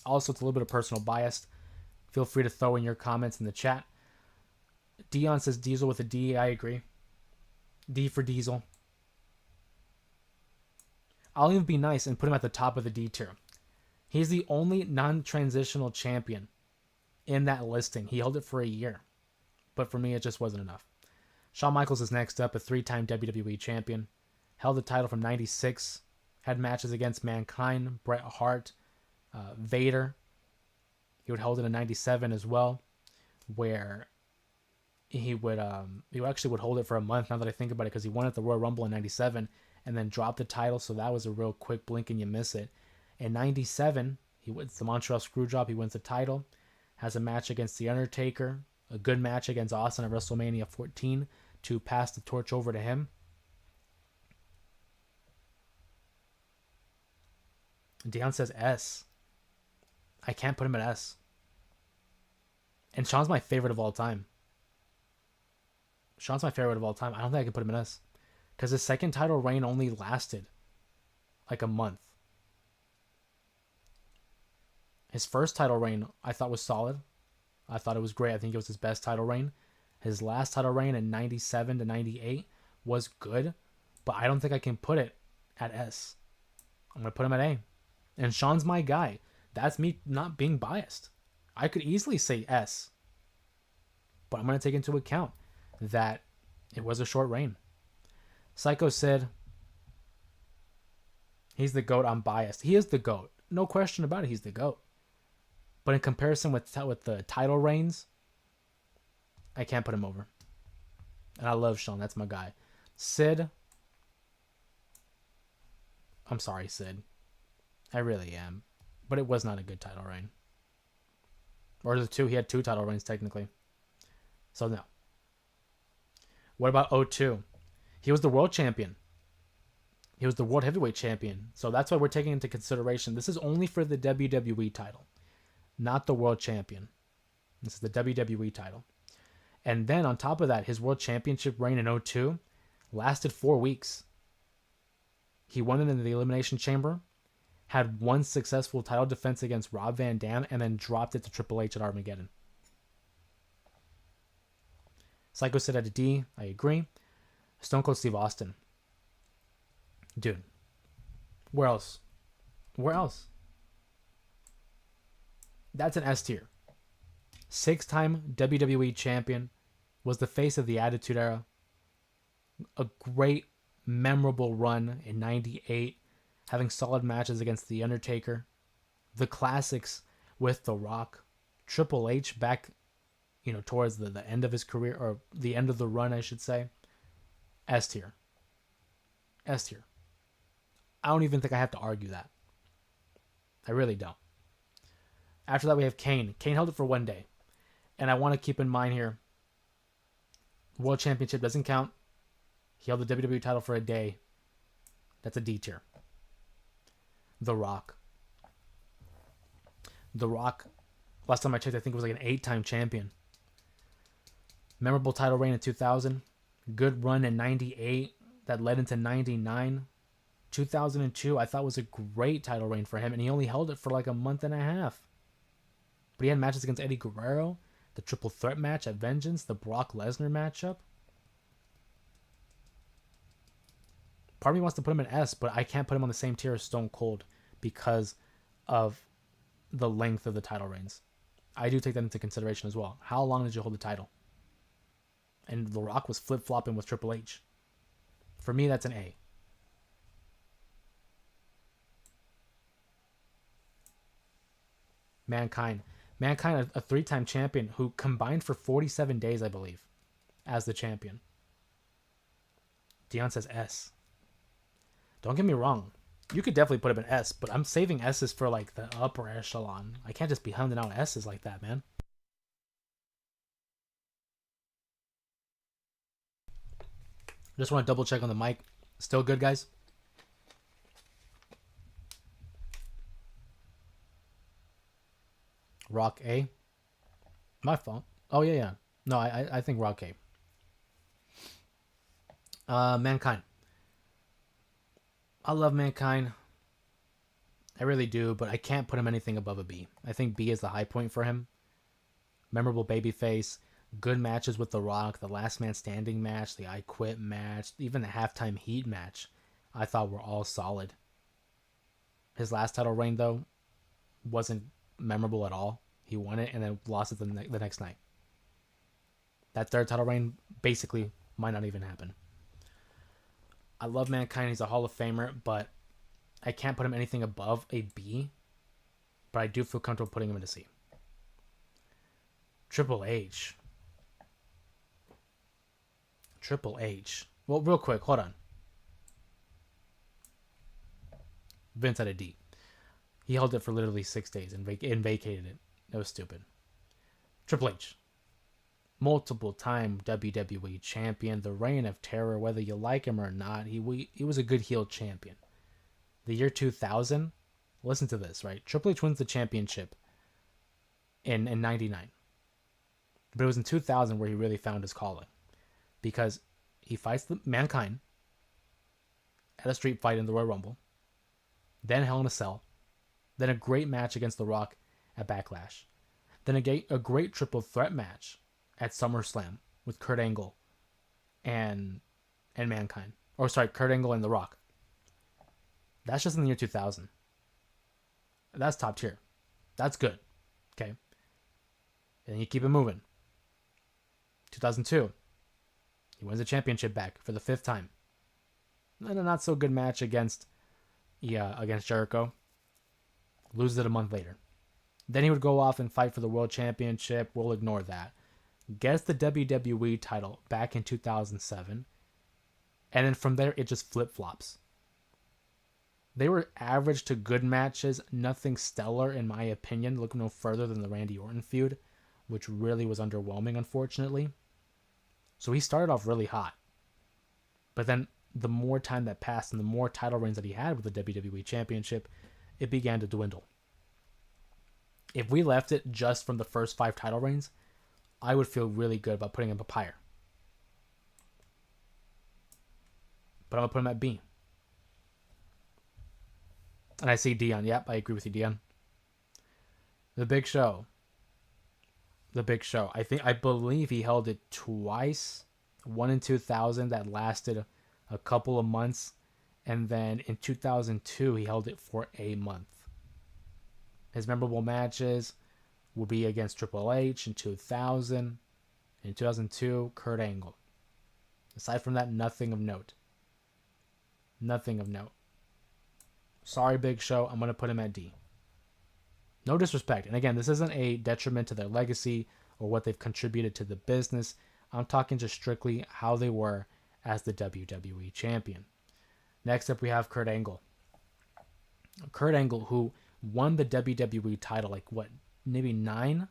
Also, it's a little bit of personal bias. Feel free to throw in your comments in the chat. Dion says Diesel with a D. I agree. D for Diesel. I'll even be nice and put him at the top of the D tier. He's the only non-transitional champion in that listing. He held it for a year. But for me, it just wasn't enough. Shawn Michaels is next up, a 3-time WWE champion. Held the title from 96. Had matches against Mankind, Bret Hart, Vader. He would hold it in 97 as well, where he actually would hold it for a month, now that I think about it, because he won at the Royal Rumble in 97 and then dropped the title, so that was a real quick blink and you miss it. In 97, he wins the Montreal Screwjob. He wins the title. Has a match against The Undertaker. A good match against Austin at WrestleMania 14 to pass the torch over to him. Dion says S. I can't put him at S. And Shawn's my favorite of all time. Shawn's my favorite of all time. I don't think I can put him in S. Because his second title reign only lasted like a month. His first title reign, I thought, was solid. I thought it was great. I think it was his best title reign. His last title reign in 97 to 98 was good, but I don't think I can put it at S. I'm going to put him at A. And Shawn's my guy. That's me not being biased. I could easily say S, but I'm going to take into account that it was a short reign. Psycho said, he's the GOAT. I'm biased. He is the GOAT. No question about it. He's the GOAT. But in comparison with the title reigns, I can't put him over. And I love Shawn. That's my guy. Sid. I'm sorry, Sid. I really am. But it was not a good title reign. Or the two. He had 2 title reigns, technically. So, no. What about 02? He was the world champion. He was the World Heavyweight Champion. So that's why we're taking into consideration. This is only for the WWE title, not the World Champion. This is the WWE title. And then on top of that, his World Championship reign in 2002 lasted 4 weeks. He won it in the Elimination Chamber, had one successful title defense against Rob Van Dam, and then dropped it to Triple H at Armageddon. Psycho said at a D. I agree. Stone Cold Steve Austin. Dude. Where else? Where else? That's an S tier. 6-time WWE champion. Was the face of the Attitude Era. A great, memorable run in 98. Having solid matches against The Undertaker. The classics with The Rock. Triple H back, towards the end of his career, or the end of the run, I should say. S tier. S tier. I don't even think I have to argue that. I really don't. After that, we have Kane. Kane held it for 1 day. And I want to keep in mind here, World Championship doesn't count. He held the WWE title for a day. That's a D tier. The Rock. The Rock, last time I checked, I think it was like an 8-time champion. Memorable title reign in 2000. Good run in 98 that led into 99. 2002, I thought was a great title reign for him, and he only held it for like a month and a half. But he had matches against Eddie Guerrero, the Triple Threat match at Vengeance, the Brock Lesnar matchup. Part of me wants to put him in S, but I can't put him on the same tier as Stone Cold because of the length of the title reigns. I do take that into consideration as well. How long did you hold the title? And The Rock was flip-flopping with Triple H. For me, that's an A. Mankind. Mankind, a 3-time champion who combined for 47 days, I believe, as the champion. Dion says S. Don't get me wrong. You could definitely put him in S, but I'm saving S's for like the upper echelon. I can't just be hounding out S's like that, man. Just want to double check on the mic. Still good, guys? Rock A. My fault. Oh, yeah. No, I think Rock A. Mankind. I love Mankind. I really do, but I can't put him anything above a B. I think B is the high point for him. Memorable babyface. Good matches with The Rock. The Last Man Standing match. The I Quit match. Even the Halftime Heat match. I thought were all solid. His last title reign, though, wasn't memorable at all. He won it and then lost it the next night. That third title reign basically might not even happen. I love Mankind. He's a Hall of Famer, but I can't put him anything above a B. But I do feel comfortable putting him in a C. Triple H. Triple H. Well, real quick, hold on. Vince had a D. He held it for literally 6 days and vacated it. That was stupid. Triple H. Multiple time WWE champion. The Reign of Terror, whether you like him or not, he was a good heel champion. The year 2000, listen to this, right? Triple H wins the championship in 99. But it was in 2000 where he really found his calling. Because he fights the Mankind at a street fight in the Royal Rumble. Then Hell in a Cell. Then a great match against The Rock at Backlash. Then a great triple threat match at SummerSlam with Kurt Angle and Mankind. Or sorry, Kurt Angle and The Rock. That's just in the year 2000. That's top tier. That's good. Okay. And then you keep it moving. 2002. He wins the championship back for the 5th time. And a not so good match against Jericho. Loses it a month later. Then he would go off and fight for the World Championship. We'll ignore that. Gets the WWE title back in 2007. And then from there, it just flip-flops. They were average to good matches. Nothing stellar, in my opinion. Look no further than the Randy Orton feud, which really was underwhelming, unfortunately. So he started off really hot. But then the more time that passed and the more title reigns that he had with the WWE Championship, it began to dwindle. If we left it just from the first 5 title reigns, I would feel really good about putting him up higher. But I'm going to put him at B. And I see Dion. Yep, I agree with you, Dion. The Big Show. I believe he held it twice. One in 2000 that lasted a couple of months. And then in 2002, he held it for a month. His memorable matches would be against Triple H in 2000. In 2002, Kurt Angle. Aside from that, nothing of note. Nothing of note. Sorry, Big Show. I'm going to put him at D. No disrespect. And again, this isn't a detriment to their legacy or what they've contributed to the business. I'm talking just strictly how they were as the WWE champion. Next up, we have Kurt Angle. Kurt Angle, who won the WWE title like what, maybe 10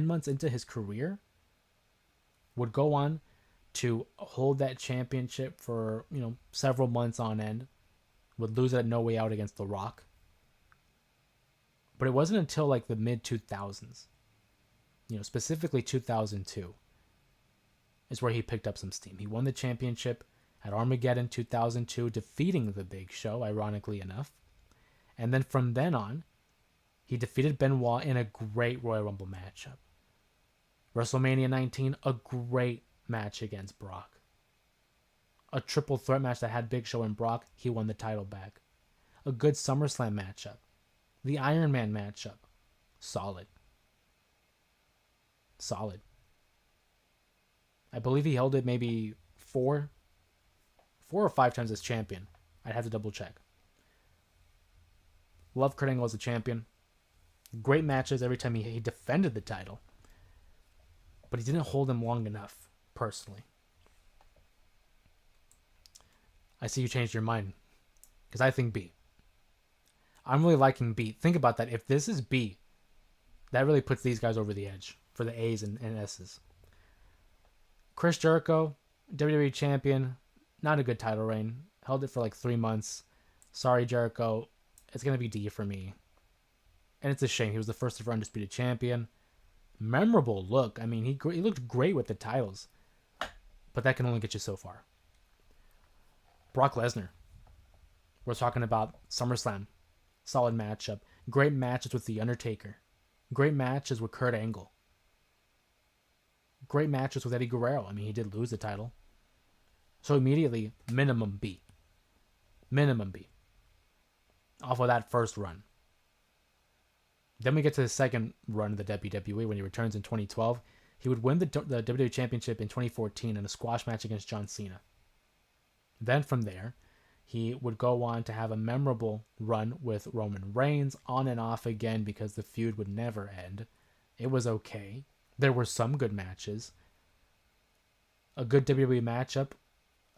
months into his career, would go on to hold that championship for, several months on end, would lose it at No Way Out against The Rock. But it wasn't until like the mid 2000s, specifically 2002, is where he picked up some steam. He won the championship at Armageddon 2002, defeating The Big Show, ironically enough. And then from then on, he defeated Benoit in a great Royal Rumble matchup. WrestleMania 19, a great match against Brock. A triple threat match that had Big Show and Brock, he won the title back. A good SummerSlam matchup. The Iron Man matchup. Solid. I believe he held it maybe 4 or 5 times as champion. I'd have to double check. Love Kurt Angle as a champion. Great matches every time he defended the title. But he didn't hold him long enough, personally. I see you changed your mind. Because I think B. I'm really liking B. Think about that. If this is B, that really puts these guys over the edge for the A's and S's. Chris Jericho, WWE champion. Not a good title reign. Held it for like 3 months. Sorry, Jericho. It's going to be D for me. And it's a shame. He was the first ever undisputed champion. Memorable look. I mean, he looked great with the titles. But that can only get you so far. Brock Lesnar. We're talking about SummerSlam. Solid matchup. Great matches with The Undertaker. Great matches with Kurt Angle. Great matches with Eddie Guerrero. I mean, he did lose the title. So immediately, minimum B. Minimum B. Off of that first run. Then we get to the second run of the WWE when he returns in 2012. He would win the WWE Championship in 2014 in a squash match against John Cena. Then from there, he would go on to have a memorable run with Roman Reigns, on and off again because the feud would never end. It was okay. There were some good matches. A good WWE matchup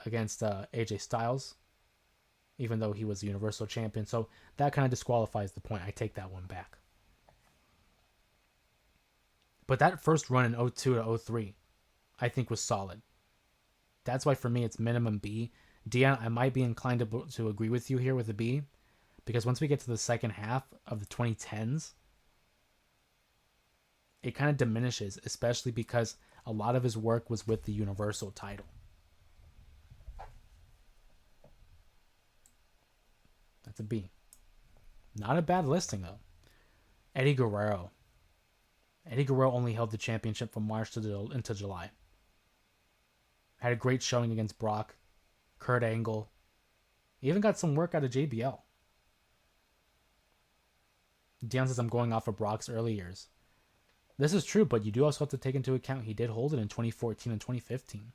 against AJ Styles, even though he was the Universal Champion. So that kind of disqualifies the point. I take that one back. But that first run in 02 to 03, I think was solid. That's why for me it's minimum B. Dion, I might be inclined to agree with you here with a B, because once we get to the second half of the 2010s, it kind of diminishes, especially because a lot of his work was with the Universal title. That's a B. Not a bad listing, though. Eddie Guerrero. Eddie Guerrero only held the championship from March into July. Had a great showing against Brock, Kurt Angle. He even got some work out of JBL. Dion says I'm going off of Brock's early years. This is true, but you do also have to take into account he did hold it in 2014 and 2015.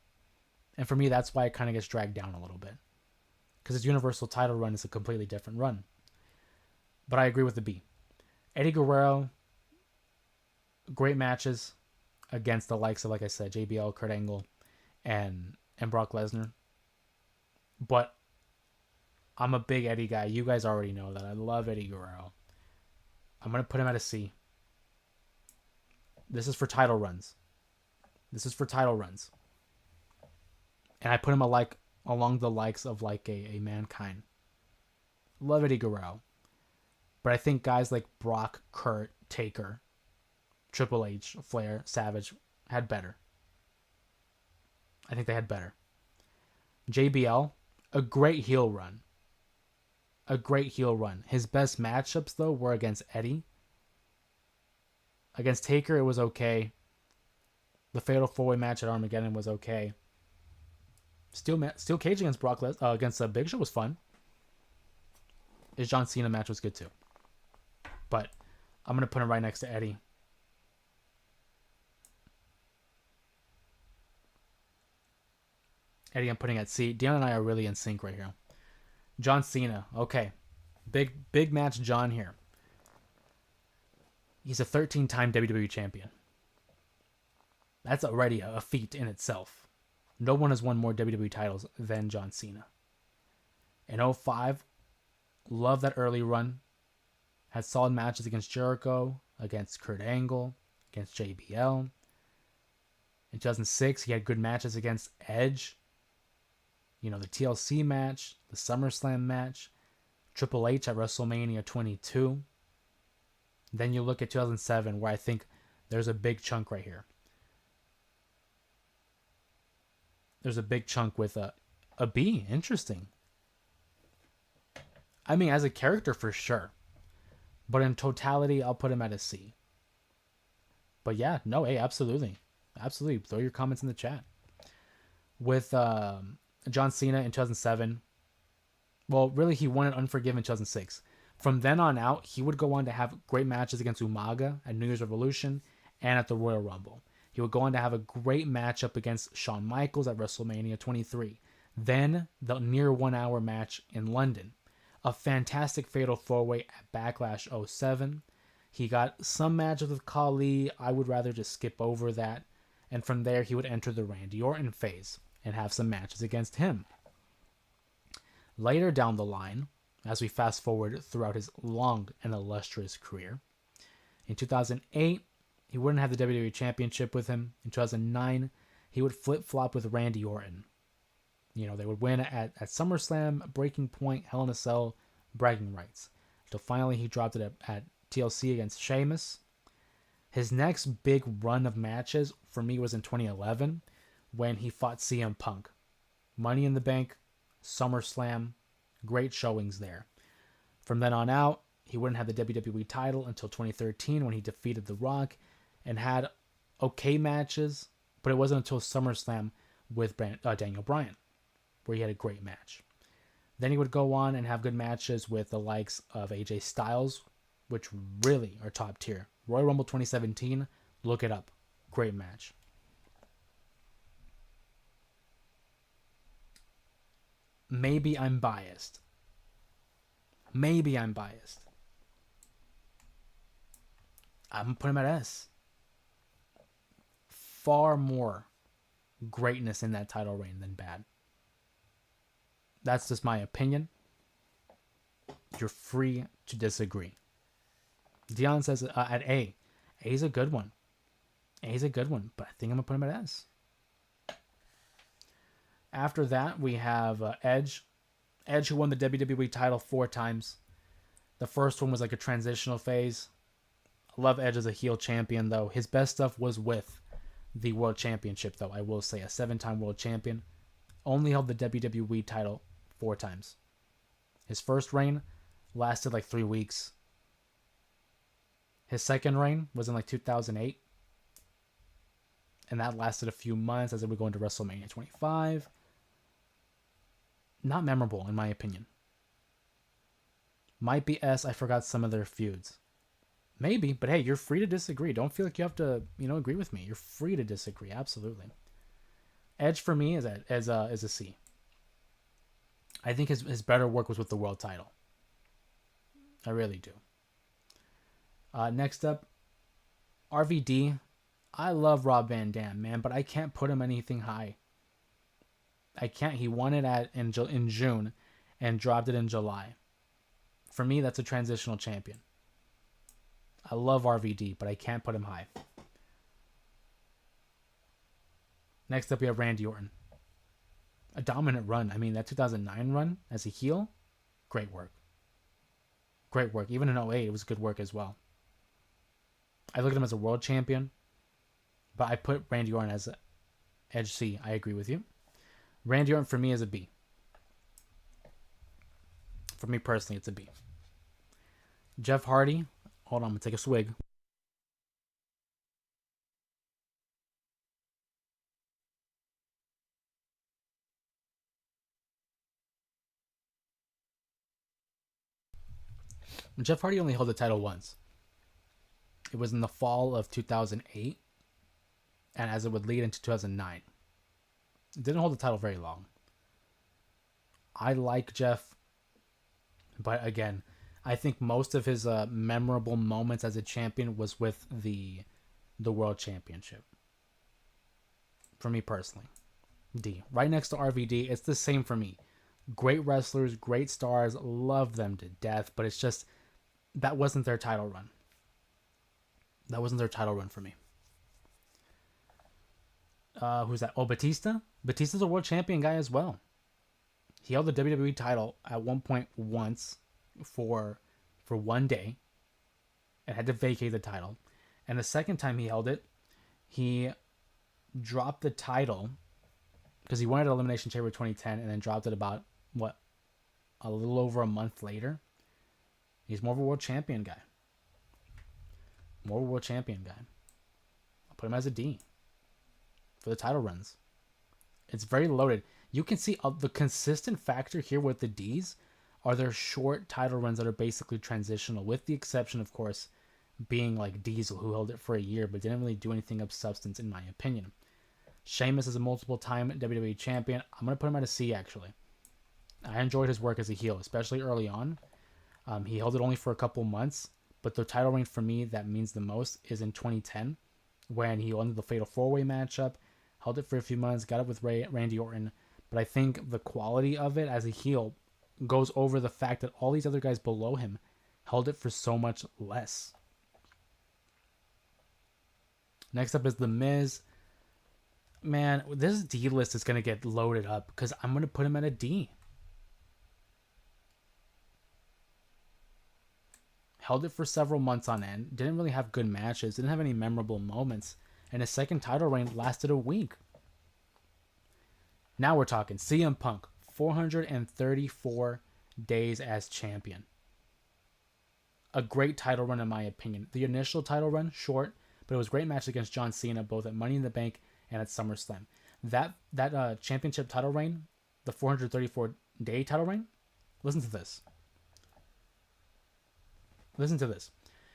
And for me, that's why it kind of gets dragged down a little bit. Because his Universal title run is a completely different run. But I agree with the B. Eddie Guerrero, great matches against the likes of, like I said, JBL, Kurt Angle, and Brock Lesnar. But I'm a big Eddie guy. You guys already know that. I love Eddie Guerrero. I'm going to put him at a C. This is for title runs. And I put him along the likes of like a Mankind. Love Eddie Guerrero. But I think guys like Brock, Kurt, Taker, Triple H, Flair, Savage had better. I think they had better. JBL, a great heel run. A great heel run. His best matchups, though, were against Eddie. Against Taker, it was okay. The Fatal 4-Way match at Armageddon was okay. Steel Cage against against Big Show was fun. His John Cena match was good, too. But I'm going to put him right next to Eddie. Eddie, I'm putting at C. Dion and I are really in sync right here. John Cena. Okay. Big match John here. He's a 13-time WWE champion. That's already a feat in itself. No one has won more WWE titles than John Cena. In 2005, love that early run. Had solid matches against Jericho, against Kurt Angle, against JBL. In 2006, he had good matches against Edge. You know, the TLC match, the SummerSlam match, Triple H at WrestleMania 22. Then you look at 2007, where I think there's a big chunk right here. There's a big chunk with a B. Interesting. I mean, as a character, for sure. But in totality, I'll put him at a C. But yeah, no, hey, absolutely. Absolutely. Throw your comments in the chat. With John Cena in 2007, well, really, he won at Unforgiven in 2006. From then on out, he would go on to have great matches against Umaga at New Year's Revolution and at the Royal Rumble. He would go on to have a great matchup against Shawn Michaels at WrestleMania 23. Then the near 1 hour match in London. A fantastic Fatal 4-Way at Backlash 07. He got some matches with Khali. I would rather just skip over that. And from there, he would enter the Randy Orton phase and have some matches against him. Later down the line, as we fast forward throughout his long and illustrious career, in 2008, he wouldn't have the WWE Championship with him. In 2009, he would flip-flop with Randy Orton. You know, they would win at SummerSlam, Breaking Point, Hell in a Cell, bragging rights. Until finally he dropped it at TLC against Sheamus. His next big run of matches for me was in 2011 when he fought CM Punk. Money in the Bank, SummerSlam, great showings there. From then on out, he wouldn't have the WWE title until 2013 when he defeated The Rock and had okay matches, but it wasn't until SummerSlam with Daniel Bryan where he had a great match. Then he would go on and have good matches with the likes of AJ Styles, which really are top tier. Royal Rumble 2017, look it up. Great match. Maybe I'm biased. I'm going to put him at S. Far more greatness in that title reign than bad. That's just my opinion. You're free to disagree. Dion says at A. A's a good one. But I think I'm going to put him at S. After that, we have Edge. Edge, who won the WWE title 4 times. The first one was like a transitional phase. I love Edge as a heel champion, though. His best stuff was with the World Championship, though. I will say, a 7-time World Champion. Only held the WWE title 4 times. His first reign lasted like 3 weeks. His second reign was in like 2008. And that lasted a few months as it would go into WrestleMania 25. Not memorable, in my opinion. Might be S. I forgot some of their feuds. Maybe, but hey, you're free to disagree. Don't feel like you have to, agree with me. You're free to disagree, absolutely. Edge for me is a C. I think his better work was with the world title. I really do. Next up, RVD. I love Rob Van Dam, man, but I can't put him anything high. I can't. He won it in June and dropped it in July. For me, that's a transitional champion. I love RVD, but I can't put him high. Next up, we have Randy Orton. A dominant run. I mean, that 2009 run as a heel, great work. Great work. Even in 08, it was good work as well. I look at him as a world champion, but I put Randy Orton as a Edge C. I agree with you. Randy Orton for me is a B. For me personally, it's a B. Jeff Hardy. Hold on, I'm going to take a swig. Jeff Hardy only held the title once. It was in the fall of 2008, and as it would lead into 2009. It didn't hold the title very long. I like Jeff, but again, I think most of his memorable moments as a champion was with the World Championship. For me personally, D. Right next to RVD, it's the same for me. Great wrestlers, great stars, love them to death, but it's just that wasn't their title run. That wasn't their title run for me. Who's that? Oh, Batista? Batista's a world champion guy as well. He held the WWE title at one point once for 1 day and had to vacate the title. And the second time he held it, he dropped the title because he won at Elimination Chamber 2010 and then dropped it about, a little over a month later. He's more of a world champion guy. More world champion guy. I'll put him as a D for the title runs. It's very loaded. You can see the consistent factor here with the Ds are their short title runs that are basically transitional, with the exception, of course, being like Diesel, who held it for a year but didn't really do anything of substance, in my opinion. Sheamus is a multiple-time WWE champion. I'm going to put him at a C, actually. I enjoyed his work as a heel, especially early on. He held it only for a couple months, but the title reign for me that means the most is in 2010, when he won the Fatal 4-Way matchup, held it for a few months, got it with Randy Orton. But I think the quality of it as a heel goes over the fact that all these other guys below him held it for so much less. Next up is The Miz. Man, this D list is going to get loaded up because I'm going to put him at a D. Held it for several months on end. Didn't really have good matches. Didn't have any memorable moments. And his second title reign lasted a week. Now we're talking CM Punk. 434 days as champion. A great title run in my opinion. The initial title run, short, but it was a great match against John Cena, both at Money in the Bank and at SummerSlam. That championship title reign, the 434-day title reign, listen to this. Listen to this.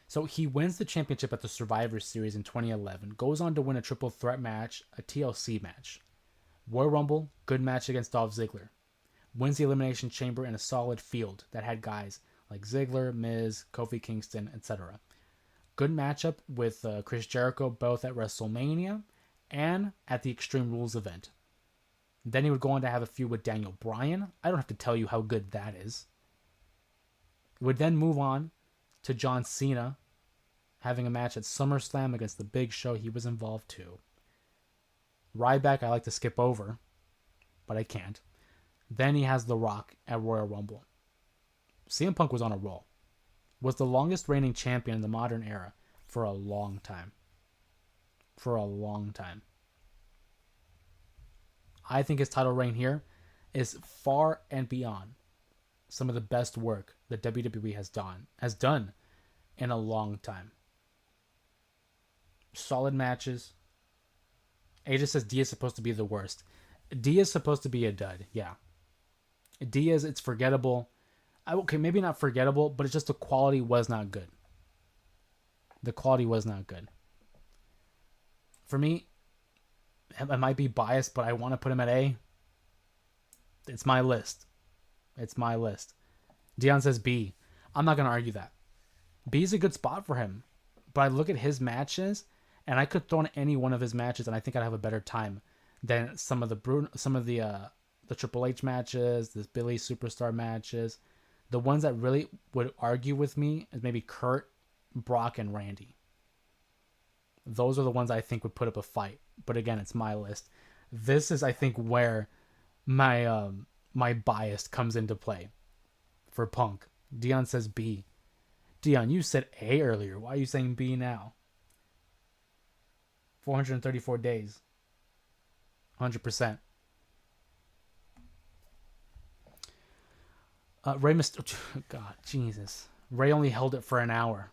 So he wins the championship at the Survivor Series in 2011, goes on to win a triple threat match, a TLC match. Royal Rumble, good match against Dolph Ziggler. Wins the Elimination Chamber in a solid field that had guys like Ziggler, Miz, Kofi Kingston, etc. Good matchup with Chris Jericho both at WrestleMania and at the Extreme Rules event. Then he would go on to have a feud with Daniel Bryan. I don't have to tell you how good that is. Would then move on to John Cena having a match at SummerSlam against the Big Show. He was involved too. Ryback I like to skip over, but I can't. Then he has The Rock at Royal Rumble. CM Punk was on a roll. Was the longest reigning champion in the modern era for a long time. For a long time. I think his title reign here is far and beyond some of the best work that WWE has done in a long time. Solid matches. AJ says D is supposed to be the worst. D is supposed to be a dud, yeah. D is, it's forgettable. Okay, maybe not forgettable, but it's just the quality was not good. The quality was not good. For me, I might be biased, but I want to put him at A. It's my list. It's my list. Dion says B. I'm not going to argue that. B is a good spot for him. But I look at his matches, and I could throw in any one of his matches, and I think I'd have a better time than some of the Triple H matches, the Billy Superstar matches. The ones that really would argue with me is maybe Kurt, Brock, and Randy. Those are the ones I think would put up a fight. But again, it's my list. This is, I think, where My bias comes into play for Punk. Dion says B. Dion, you said A earlier. Why are you saying B now? 434 days. 100%. Ray Mysterio. God, Jesus. Ray only held it for an hour.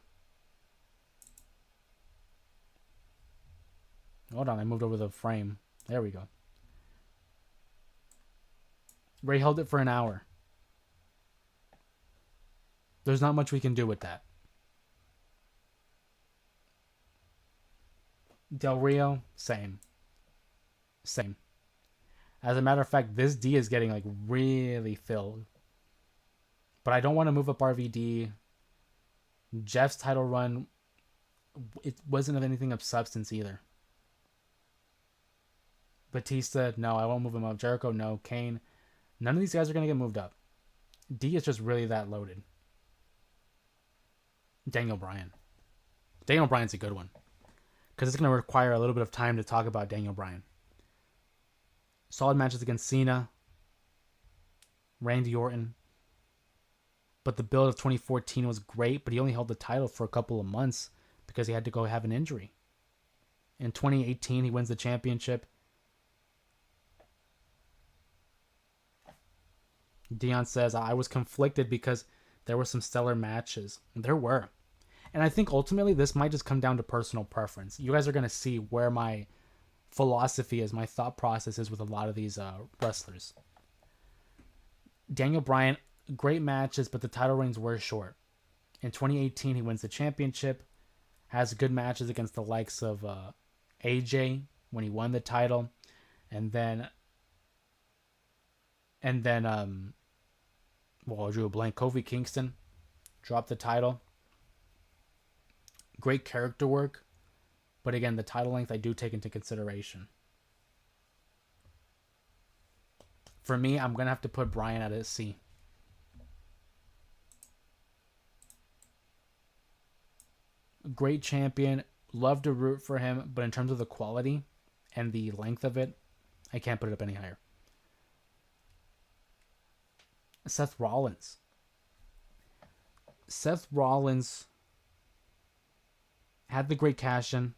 Hold on, I moved over the frame. There we go. Ray held it for an hour. There's not much we can do with that. Del Rio, same. Same. As a matter of fact, this D is getting like really filled. But I don't want to move up RVD. Jeff's title run, it wasn't of anything of substance either. Batista, no, I won't move him up. Jericho, no. Kane, none of these guys are going to get moved up. D is just really that loaded. Daniel Bryan. Daniel Bryan's a good one. Because it's going to require a little bit of time to talk about Daniel Bryan. Solid matches against Cena. Randy Orton. But the build of 2014 was great, but he only held the title for a couple of months because he had to go have an injury. In 2018, he wins the championship. Dion says, I was conflicted because there were some stellar matches. There were. And I think ultimately this might just come down to personal preference. You guys are going to see where my philosophy is, my thought process is with a lot of these wrestlers. Daniel Bryan, great matches, but the title reigns were short. In 2018, he wins the championship, has good matches against the likes of AJ when he won the title, and then I drew a blank. Kofi Kingston dropped the title. Great character work, but again, the title length I do take into consideration. For me, I'm gonna have to put Bryan at a C. Great champion, love to root for him, but in terms of the quality and the length of it, I can't put it up any higher. Seth Rollins. Seth Rollins had the great cash-in,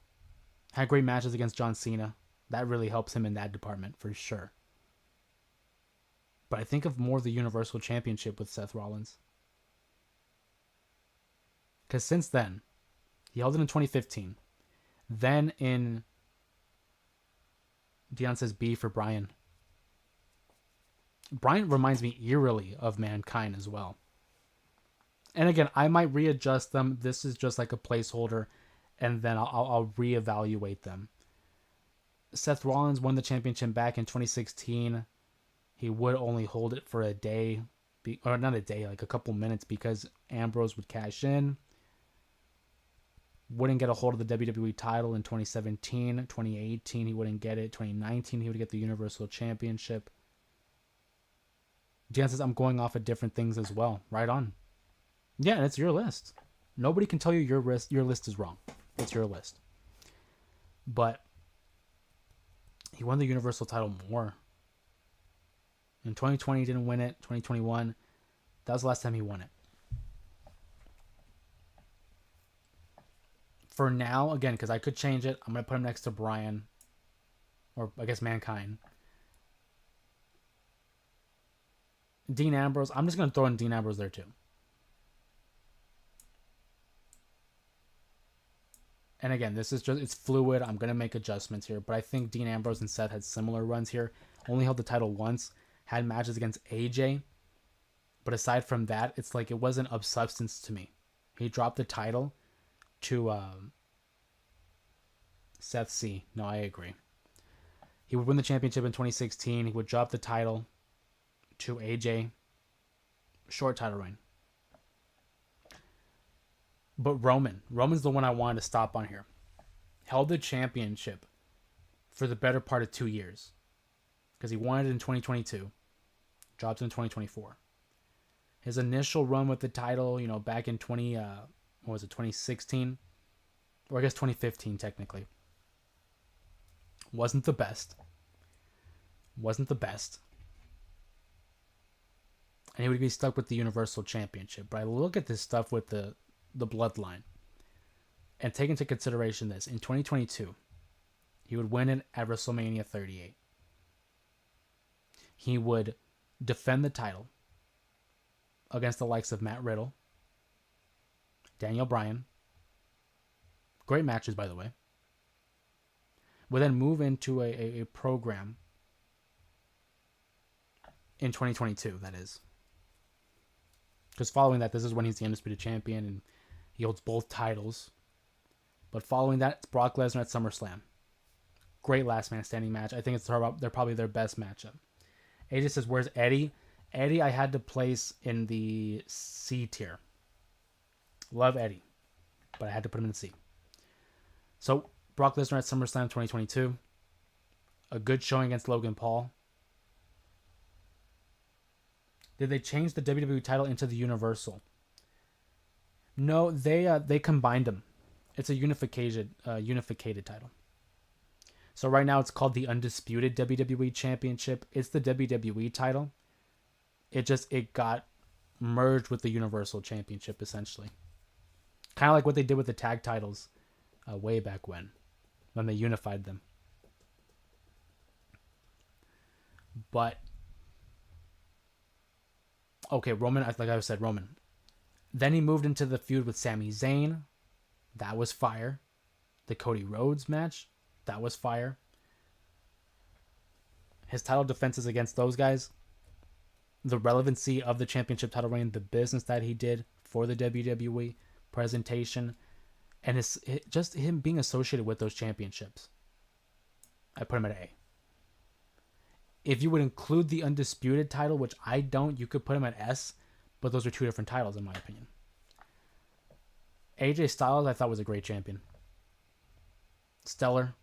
had great matches against John Cena. That really helps him in that department, for sure. But I think of more the Universal Championship with Seth Rollins. Because since then, he held it in 2015. Then in... Dion says B for Bryan. Bryan reminds me eerily of Mankind as well. And again, I might readjust them. This is just like a placeholder, and then I'll reevaluate them. Seth Rollins won the championship back in 2016. He would only hold it for a day, or not a day, like a couple minutes, because Ambrose would cash in. Wouldn't get a hold of the WWE title in 2017. 2018, he wouldn't get it. 2019, he would get the Universal Championship. Jan says, I'm going off of different things as well. Right on. Yeah, and it's your list. Nobody can tell you your list is wrong. It's your list. But he won the Universal title more. In 2020, he didn't win it. 2021, that was the last time he won it. For now, again, because I could change it, I'm going to put him next to Bryan. Or, I guess, Mankind. Dean Ambrose. I'm just going to throw in Dean Ambrose there, too. And again, this is just, it's fluid. I'm going to make adjustments here. But I think Dean Ambrose and Seth had similar runs here. Only held the title once. Had matches against AJ. But aside from that, it's like it wasn't of substance to me. He dropped the title to Seth C. No, I agree. He would win the championship in 2016. He would drop the title to AJ. Short title reign. But Roman's the one I wanted to stop on here. Held the championship for the better part of 2 years. Because he won it in 2022. Dropped it in 2024. His initial run with the title, back in 2016? Or I guess 2015, technically. Wasn't the best. and he would be stuck with the Universal Championship. But I look at this stuff with the bloodline and take into consideration this. In 2022, he would win it at WrestleMania 38. He would defend the title against the likes of Matt Riddle, Daniel Bryan. Great matches, by the way. Would then move into a program in 2022, that is. Because following that, this is when he's the Undisputed Champion and he holds both titles. But following that, it's Brock Lesnar at SummerSlam. Great last man standing match. I think they're probably their best matchup. AJ says, where's Eddie? Eddie I had to place in the C tier. Love Eddie, but I had to put him in the C. So, Brock Lesnar at SummerSlam 2022. A good showing against Logan Paul. Did they change the WWE title into the Universal? No, they combined them. It's a unificated title. So right now it's called the Undisputed WWE Championship. It's the WWE title. It got merged with the Universal Championship essentially. Kind of like what they did with the tag titles way back when they unified them. But okay, Roman, like I said, Roman. Then he moved into the feud with Sami Zayn. That was fire. The Cody Rhodes match. That was fire. His title defenses against those guys. The relevancy of the championship title reign. The business that he did for the WWE. Presentation. And just him being associated with those championships. I put him at A. If you would include the Undisputed title, which I don't, you could put him at S. But those are two different titles in my opinion. AJ Styles I thought was a great champion. Stellar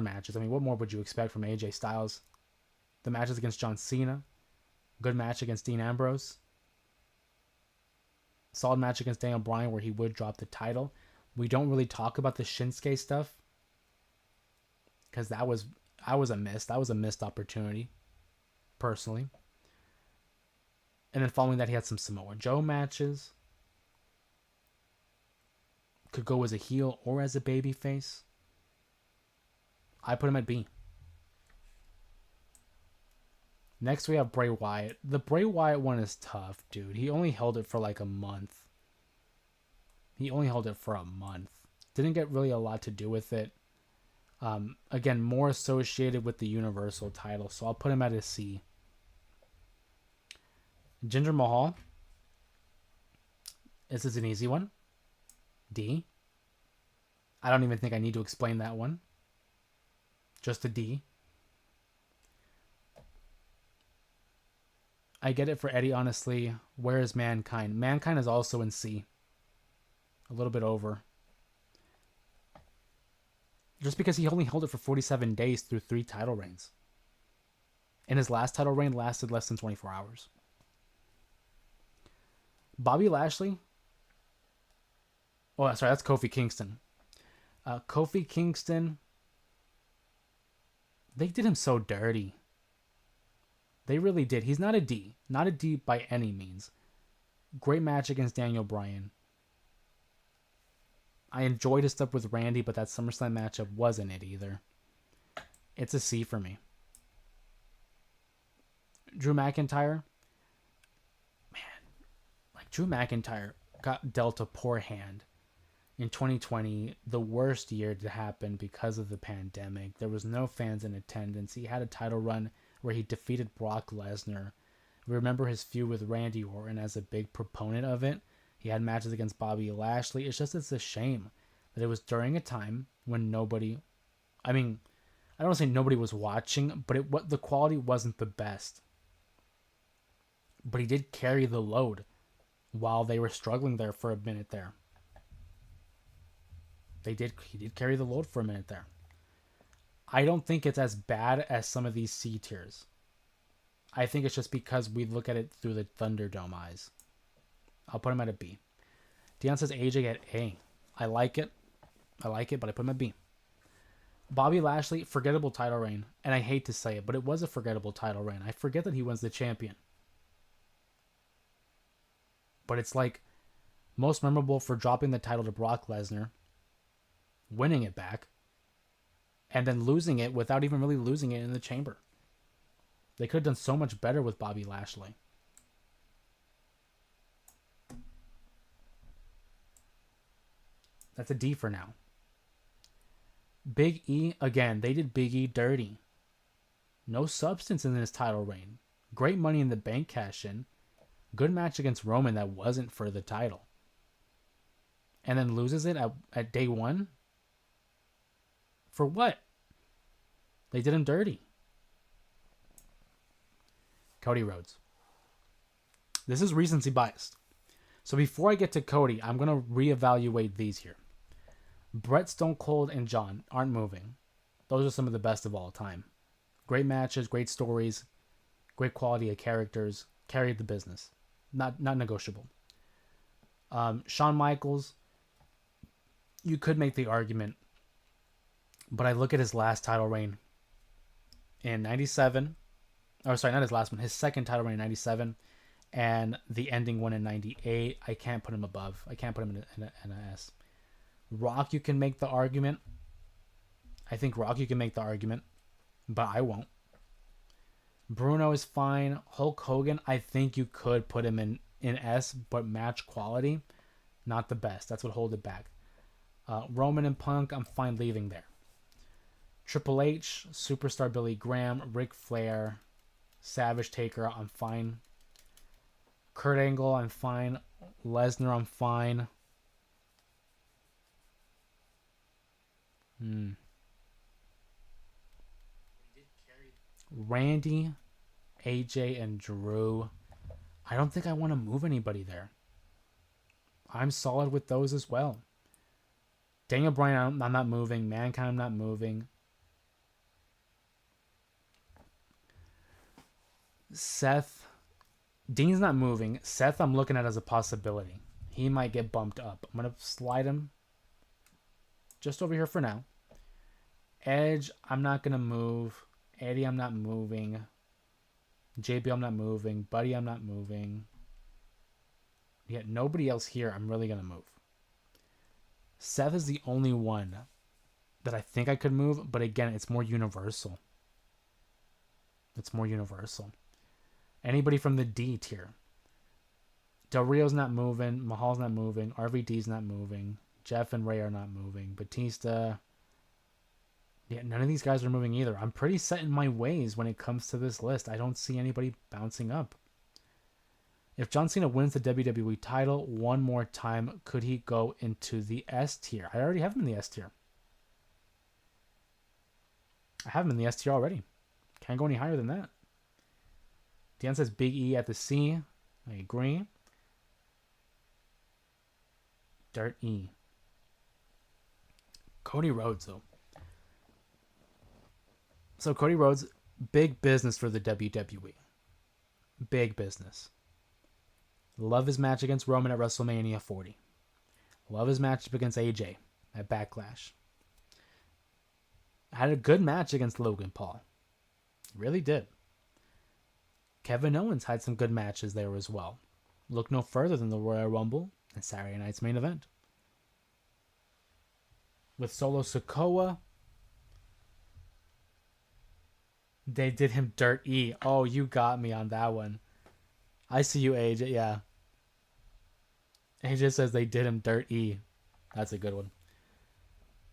matches. I mean, what more would you expect from AJ Styles? The matches against John Cena. Good match against Dean Ambrose. Solid match against Daniel Bryan where he would drop the title. We don't really talk about the Shinsuke stuff. Because that was a miss. That was a missed opportunity. Personally. And then following that, he had some Samoa Joe matches. Could go as a heel or as a babyface. I put him at B. Next, we have Bray Wyatt. The Bray Wyatt one is tough, dude. He only held it for like a month. Didn't get really a lot to do with it. Again, more associated with the Universal title, so I'll put him at a C. Jinder Mahal. This is an easy one. D. I don't even think I need to explain that one. Just a D. I get it for Eddie, honestly. Where is Mankind? Mankind is also in C. A little bit over. Just because he only held it for 47 days through 3 title reigns. And his last title reign lasted less than 24 hours. Bobby Lashley. Oh, sorry, that's Kofi Kingston. Kofi Kingston. They did him so dirty. They really did. He's not a D. Not a D by any means. Great match against Daniel Bryan. I enjoyed his stuff with Randy, but that SummerSlam matchup wasn't it either. It's a C for me. Drew McIntyre. Man, like Drew McIntyre got dealt a poor hand. In 2020, the worst year to happen because of the pandemic. There was no fans in attendance. He had a title run where he defeated Brock Lesnar. We remember his feud with Randy Orton as a big proponent of it. He had matches against Bobby Lashley. It's a shame that it was during a time when nobody... I mean, I don't want to say nobody was watching, but the quality wasn't the best. But he did carry the load while they were struggling there for a minute there. He did carry the load for a minute there. I don't think it's as bad as some of these C tiers. I think it's just because we look at it through the Thunderdome eyes. I'll put him at a B. Dion says AJ at A. I like it, but I put him at B. Bobby Lashley, forgettable title reign. And I hate to say it, but it was a forgettable title reign. I forget that he was the champion. But it's like most memorable for dropping the title to Brock Lesnar, winning it back, and then losing it without even really losing it in the chamber. They could have done so much better with Bobby Lashley. That's a D for now. Big E, again, they did Big E dirty. No substance in this title reign. Great Money in the Bank cash in. Good match against Roman that wasn't for the title. And then loses it at day one? For what? They did him dirty. Cody Rhodes. This is recency biased. So before I get to Cody, I'm going to reevaluate these here. Brett, Stone Cold, and John aren't moving. Those are some of the best of all time. Great matches, great stories, great quality of characters. Carried the business. Not negotiable. Shawn Michaels, you could make the argument, but I look at his last title reign in 97. Oh, sorry, not his last one. His second title reign in 97 and the ending one in 98. I can't put him above. I can't put him in an S. Rock, you can make the argument. I think Rock, you can make the argument, but I won't. Bruno is fine. Hulk Hogan, I think you could put him in S, but match quality, not the best. That's what hold it back. Roman and Punk, I'm fine leaving there. Triple H, Superstar Billy Graham, Ric Flair, Savage Taker, I'm fine. Kurt Angle, I'm fine. Lesnar, I'm fine. Randy, AJ, and Drew. I don't think I want to move anybody there. I'm solid with those as well. Daniel Bryan, I'm not moving. Mankind, I'm not moving. Seth, Dean's not moving. Seth, I'm looking at as a possibility. He might get bumped up. I'm going to slide him just over here for now. Edge, I'm not going to move. Eddie, I'm not moving. JB, I'm not moving. Buddy, I'm not moving. Yeah, nobody else here I'm really going to move. Seth is the only one that I think I could move, but again, it's more universal. It's more universal. Anybody from the D tier. Del Rio's not moving. Mahal's not moving. RVD's not moving. Jeff and Ray are not moving. Batista. Yeah, none of these guys are moving either. I'm pretty set in my ways when it comes to this list. I don't see anybody bouncing up. If John Cena wins the WWE title one more time, could he go into the S tier? I already have him in the S tier. I have him in the S tier already. Can't go any higher than that. Dion says Big E at the C. I agree. Dirt E. Cody Rhodes, though. So Cody Rhodes, big business for the WWE. Big business. Love his match against Roman at WrestleMania 40. Love his matchup against AJ at Backlash. Had a good match against Logan Paul. Really did. Kevin Owens had some good matches there as well. Look no further than the Royal Rumble and Saturday night's main event. With Solo Sikoa, they did him Dirt E. Oh, you got me on that one. I see you, AJ. Yeah. AJ says they did him Dirt E. That's a good one.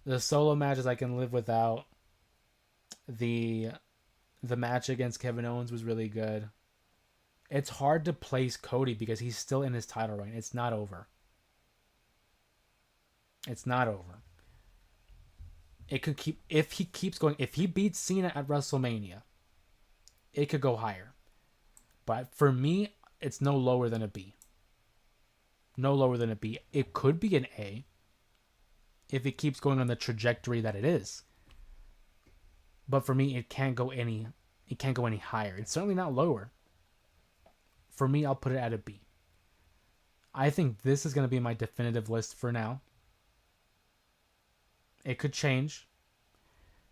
The solo matches I can live without. The match against Kevin Owens was really good. It's hard to place Cody because he's still in his title reign. It's not over. It's not over. It could keep, if he keeps going, if he beats Cena at WrestleMania, it could go higher. But for me, it's no lower than a B. No lower than a B. It could be an A if it keeps going on the trajectory that it is. But for me, it can't go any higher. It's certainly not lower. For me, I'll put it at a B. I think this is going to be my definitive list for now. It could change.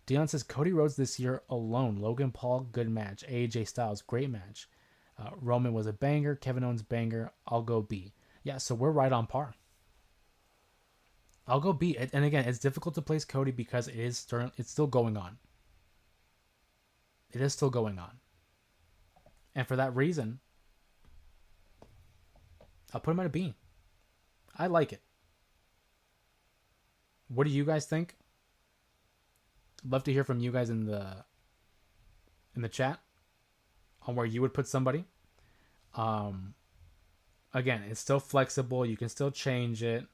Dion says Cody Rhodes this year alone. Logan Paul, good match. AJ Styles, great match. Roman was a banger. Kevin Owens, banger. I'll go B. Yeah, so we're right on par. I'll go B. And again, it's difficult to place Cody because it's still going on. It is still going on. And for that reason, I'll put him at a B. I like it. What do you guys think? Love to hear from you guys in the chat on where you would put somebody. Um, Again, it's still flexible. You can still change it.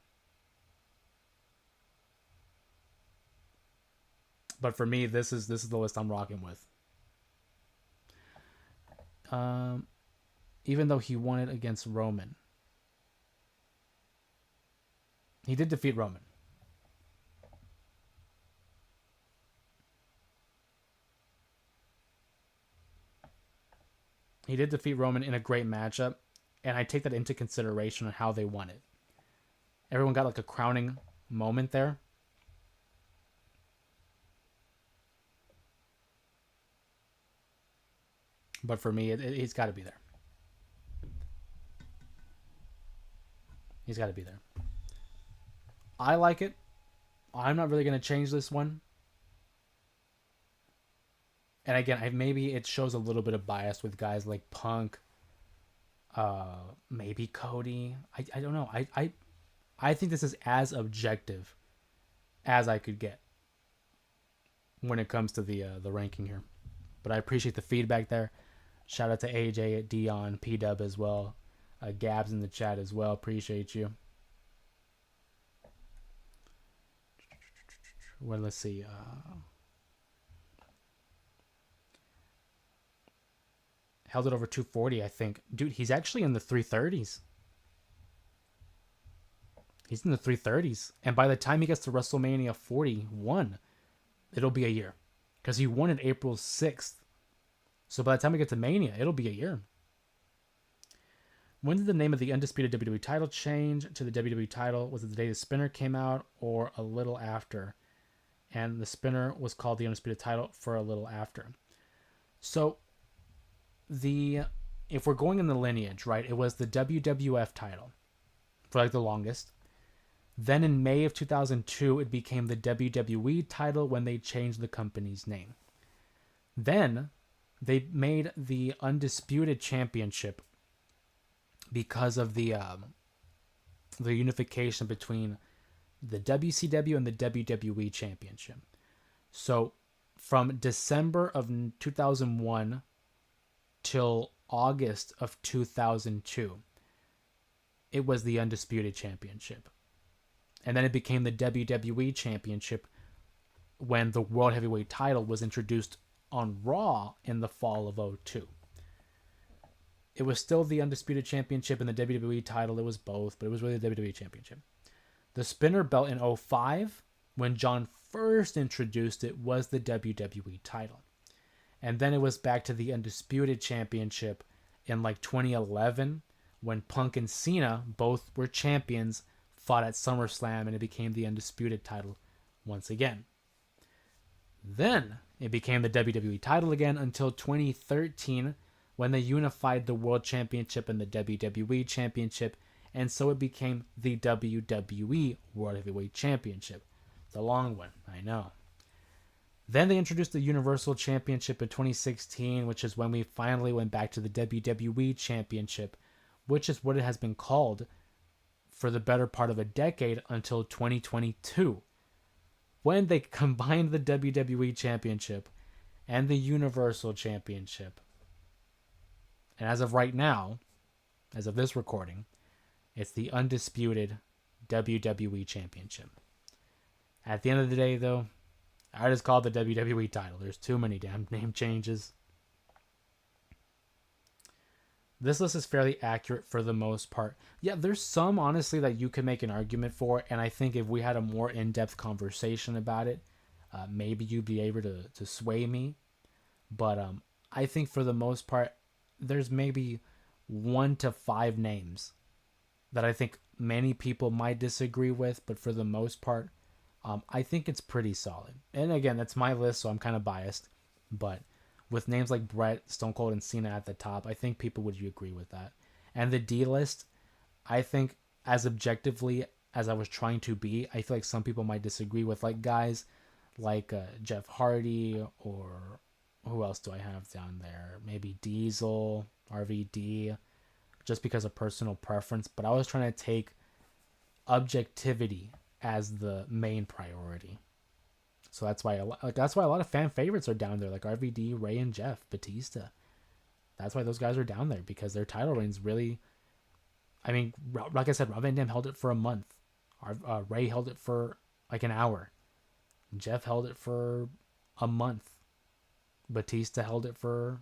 But for me, this is the list I'm rocking with. Um, Even though he won it against Roman, he did defeat Roman. He did defeat Roman in a great matchup, and I take that into consideration on how they won it. Everyone got like a crowning moment there. But for me, he's got to be there. He's got to be there. I like it. I'm not really going to change this one. And again, maybe it shows a little bit of bias with guys like Punk, maybe Cody. I don't know. I think this is as objective as I could get when it comes to the ranking here. But I appreciate the feedback there. Shout out to AJ, Dion, P-Dub as well. Gabs in the chat as well. Appreciate you. Well, let's see. Held it over 240, I think. Dude, he's actually in the 330s. He's in the 330s. And by the time he gets to WrestleMania 41, it'll be a year. Because he won it April 6th. So by the time we get to Mania, it'll be a year. When did the name of the undisputed WWE title change to the WWE title? Was it the day the spinner came out or a little after? And the spinner was called the undisputed title for a little after. So if we're going in the lineage, right, it was the WWF title for like the longest. Then in May of 2002, it became the WWE title when they changed the company's name. Then they made the Undisputed Championship because of the unification between the WCW and the WWE Championship. So from December of 2001 till August of 2002, it was the Undisputed Championship. And then it became the WWE Championship when the World Heavyweight title was introduced on Raw in the fall of 2002. It was still the Undisputed Championship and the WWE title. It was both, but it was really the WWE Championship. The spinner belt in 2005, when John first introduced it, was the WWE title. And then it was back to the Undisputed Championship in like 2011, when Punk and Cena both were champions, fought at SummerSlam, and it became the Undisputed title once again. Then it became the WWE title again until 2013, when they unified the World Championship and the WWE Championship, and so it became the WWE World Heavyweight Championship. It's a long one, I know. Then they introduced the Universal Championship in 2016, which is when we finally went back to the WWE Championship, which is what it has been called for the better part of a decade until 2022, when they combined the WWE Championship and the Universal Championship. And as of right now, as of this recording, it's the undisputed WWE Championship. At the end of the day, though, I just call it the WWE title. There's too many damn name changes. This list is fairly accurate for the most part. Yeah, there's some, honestly, that you can make an argument for, and I think if we had a more in-depth conversation about it, maybe you'd be able to sway me. But I think for the most part, there's maybe 1 to 5 names that I think many people might disagree with, but for the most part, I think it's pretty solid. And again, that's my list, so I'm kind of biased. But with names like Brett, Stone Cold, and Cena at the top, I think people would agree with that. And the D list, I think as objectively as I was trying to be, I feel like some people might disagree with like guys like Jeff Hardy, or who else do I have down there? Maybe Diesel, RVD, just because of personal preference. But I was trying to take objectivity as the main priority. So that's why that's why a lot of fan favorites are down there, like RVD, Ray, and Jeff Batista. That's why those guys are down there, because their title reigns really. I mean, like I said, Rob Van Dam held it for a month. Ray held it for like an hour. Jeff held it for a month. Batista held it for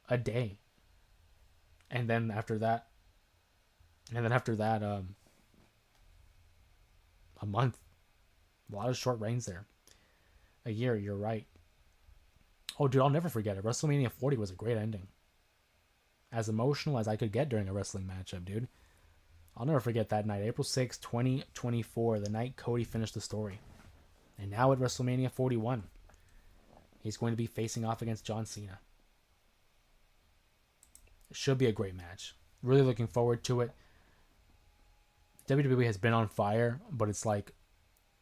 a day. And then after that, a month. A lot of short reigns there. A year, you're right. Oh, dude, I'll never forget it. WrestleMania 40 was a great ending. As emotional as I could get during a wrestling matchup, dude. I'll never forget that night. April 6, 2024, the night Cody finished the story. And now at WrestleMania 41, he's going to be facing off against John Cena. It should be a great match. Really looking forward to it. WWE has been on fire, but it's like,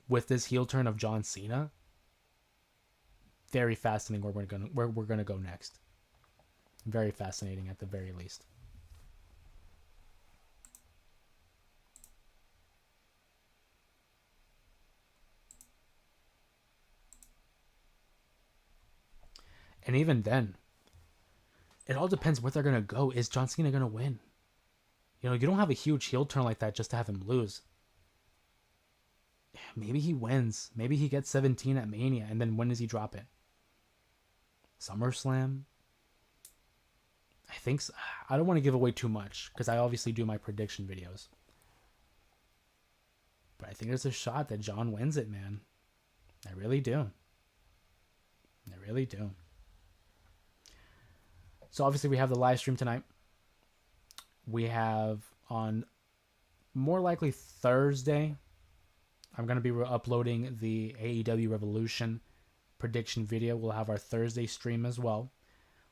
with this heel turn of John Cena, very fascinating where we're gonna go next. Very fascinating at the very least. And even then, it all depends where they're gonna go. Is John Cena gonna win? You know, you don't have a huge heel turn like that just to have him lose. Maybe he wins. Maybe he gets 17 at Mania, and then when does he drop it? SummerSlam? I think so. I don't want to give away too much, because I obviously do my prediction videos. But I think there's a shot that John wins it, man. I really do. I really do. So obviously we have the live stream tonight. We have on more likely Thursday, I'm going to be uploading the AEW Revolution prediction video. We'll have our Thursday stream as well.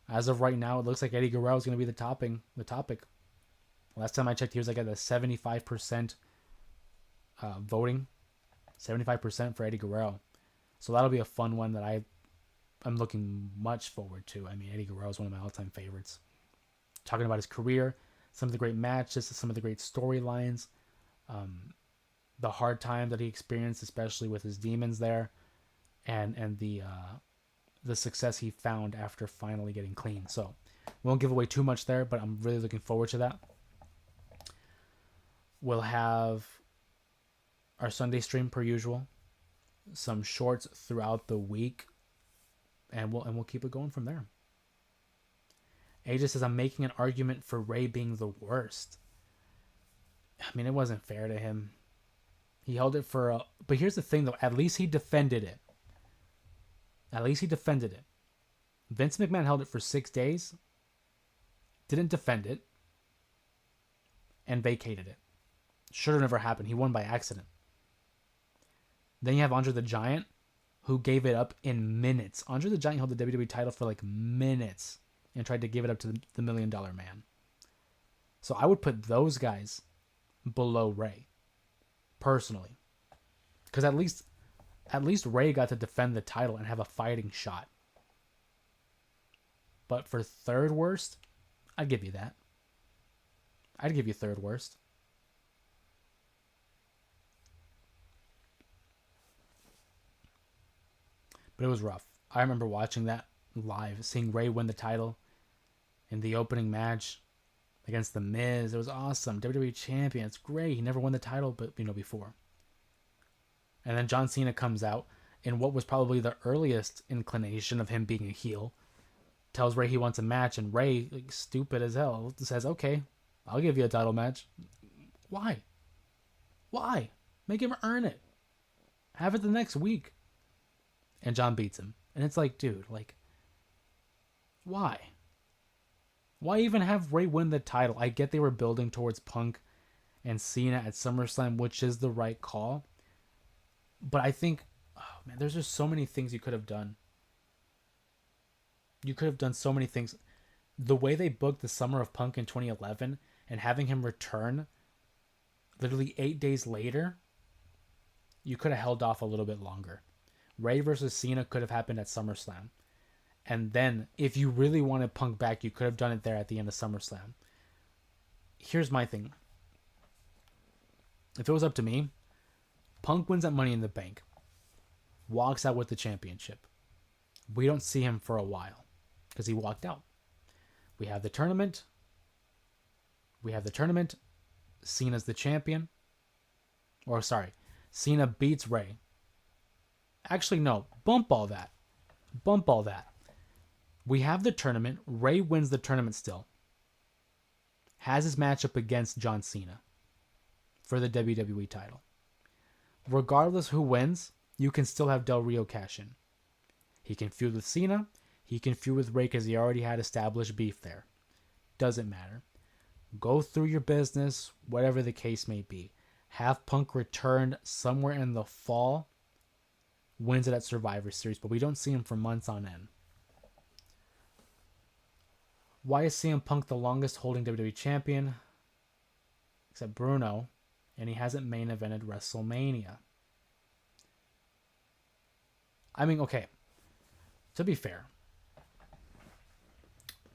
As of right now, it looks like Eddie Guerrero is going to be the topic. Last time I checked, he was like at the 75% voting. 75% for Eddie Guerrero. So that'll be a fun one that I'm looking much forward to. I mean, Eddie Guerrero is one of my all-time favorites. Talking about his career, some of the great matches, some of the great storylines, the hard time that he experienced, especially with his demons there, and the success he found after finally getting clean. So, won't give away too much there, but I'm really looking forward to that. We'll have our Sunday stream per usual, some shorts throughout the week, and we'll keep it going from there. AJ says, I'm making an argument for Ray being the worst. I mean, it wasn't fair to him. He held it for but here's the thing, though. At least he defended it. Vince McMahon held it for 6 days, didn't defend it, and vacated it. Should have never happened. He won by accident. Then you have Andre the Giant, who gave it up in minutes. Andre the Giant held the WWE title for like minutes and tried to give it up to the $1 Million Man. So I would put those guys below Ray, personally. Because at least Ray got to defend the title and have a fighting shot. But for third worst, I'd give you that. I'd give you third worst. But it was rough. I remember watching that live, seeing Ray win the title in the opening match against The Miz. It was awesome. WWE champion. It's great. He never won the title, but before. And then John Cena comes out in what was probably the earliest inclination of him being a heel. Tells Ray he wants a match, and Ray, like, stupid as hell, says, okay, I'll give you a title match. Why? Make him earn it. Have it the next week. And John beats him. And it's like, dude, like, why? Why even have Ray win the title? I get they were building towards Punk and Cena at SummerSlam, which is the right call. But I think, oh man, there's just so many things you could have done. You could have done so many things. The way they booked the Summer of Punk in 2011 and having him return literally 8 days later, you could have held off a little bit longer. Ray versus Cena could have happened at SummerSlam. And then, if you really wanted Punk back, you could have done it there at the end of SummerSlam. Here's my thing. If it was up to me, Punk wins at Money in the Bank. Walks out with the championship. We don't see him for a while. Because he walked out. We have the tournament. Cena's the champion. Or, sorry. Cena beats Ray. Actually, no. Bump all that. We have the tournament. Ray wins the tournament still. Has his matchup against John Cena for the WWE title. Regardless who wins, you can still have Del Rio cash in. He can feud with Cena. He can feud with Ray because he already had established beef there. Doesn't matter. Go through your business, whatever the case may be. Have Punk return somewhere in the fall. Wins it at Survivor Series, but we don't see him for months on end. Why is CM Punk the longest holding WWE champion? Except Bruno, and he hasn't main evented WrestleMania. I mean, okay. To be fair,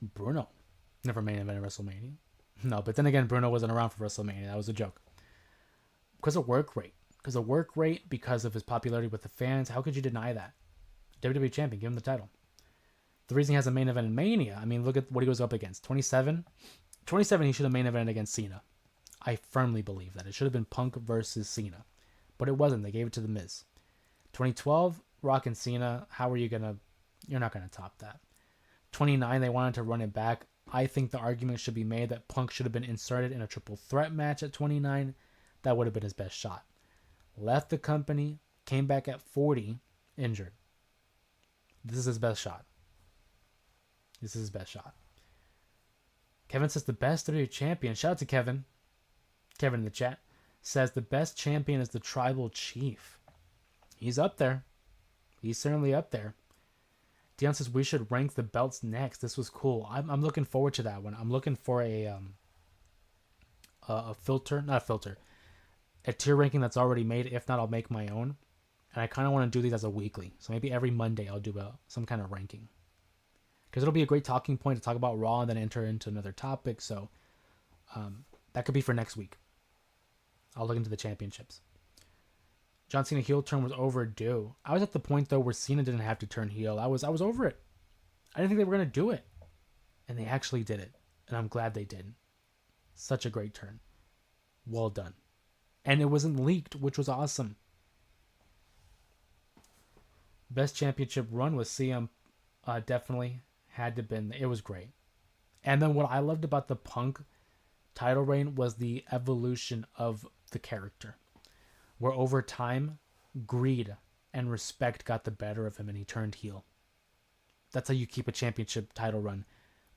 Bruno never main evented WrestleMania. No, but then again, Bruno wasn't around for WrestleMania. That was a joke. Because of work rate. Because of his popularity with the fans. How could you deny that? WWE champion, give him the title. The reason he has a main event in Mania, I mean, look at what he was up against. 27? 27, he should have main evented against Cena. I firmly believe that. It should have been Punk versus Cena. But it wasn't. They gave it to The Miz. 2012, Rock and Cena. How are you going to... You're not going to top that. 29, they wanted to run it back. I think the argument should be made that Punk should have been inserted in a triple threat match at 29. That would have been his best shot. Left the company, came back at 40, injured. This is his best shot. Kevin says the best WWE champion. Shout out to Kevin. Kevin in the chat says the best champion is the Tribal Chief. He's up there. He's certainly up there. Dion says we should rank the belts next. This was cool. I'm looking forward to that one. I'm looking for a tier ranking that's already made. If not, I'll make my own. And I kind of want to do these as a weekly. So maybe every Monday I'll do some kind of ranking. Because it'll be a great talking point to talk about Raw and then enter into another topic. So that could be for next week. I'll look into the championships. John Cena heel turn was overdue. I was at the point, though, where Cena didn't have to turn heel. I was over it. I didn't think they were going to do it. And they actually did it. And I'm glad they did. Such a great turn. Well done. And it wasn't leaked, which was awesome. Best championship run was CM. Definitely had to been. It was great. And then what I loved about the Punk title reign was the evolution of the character. Where over time, greed and respect got the better of him and he turned heel. That's how you keep a championship title run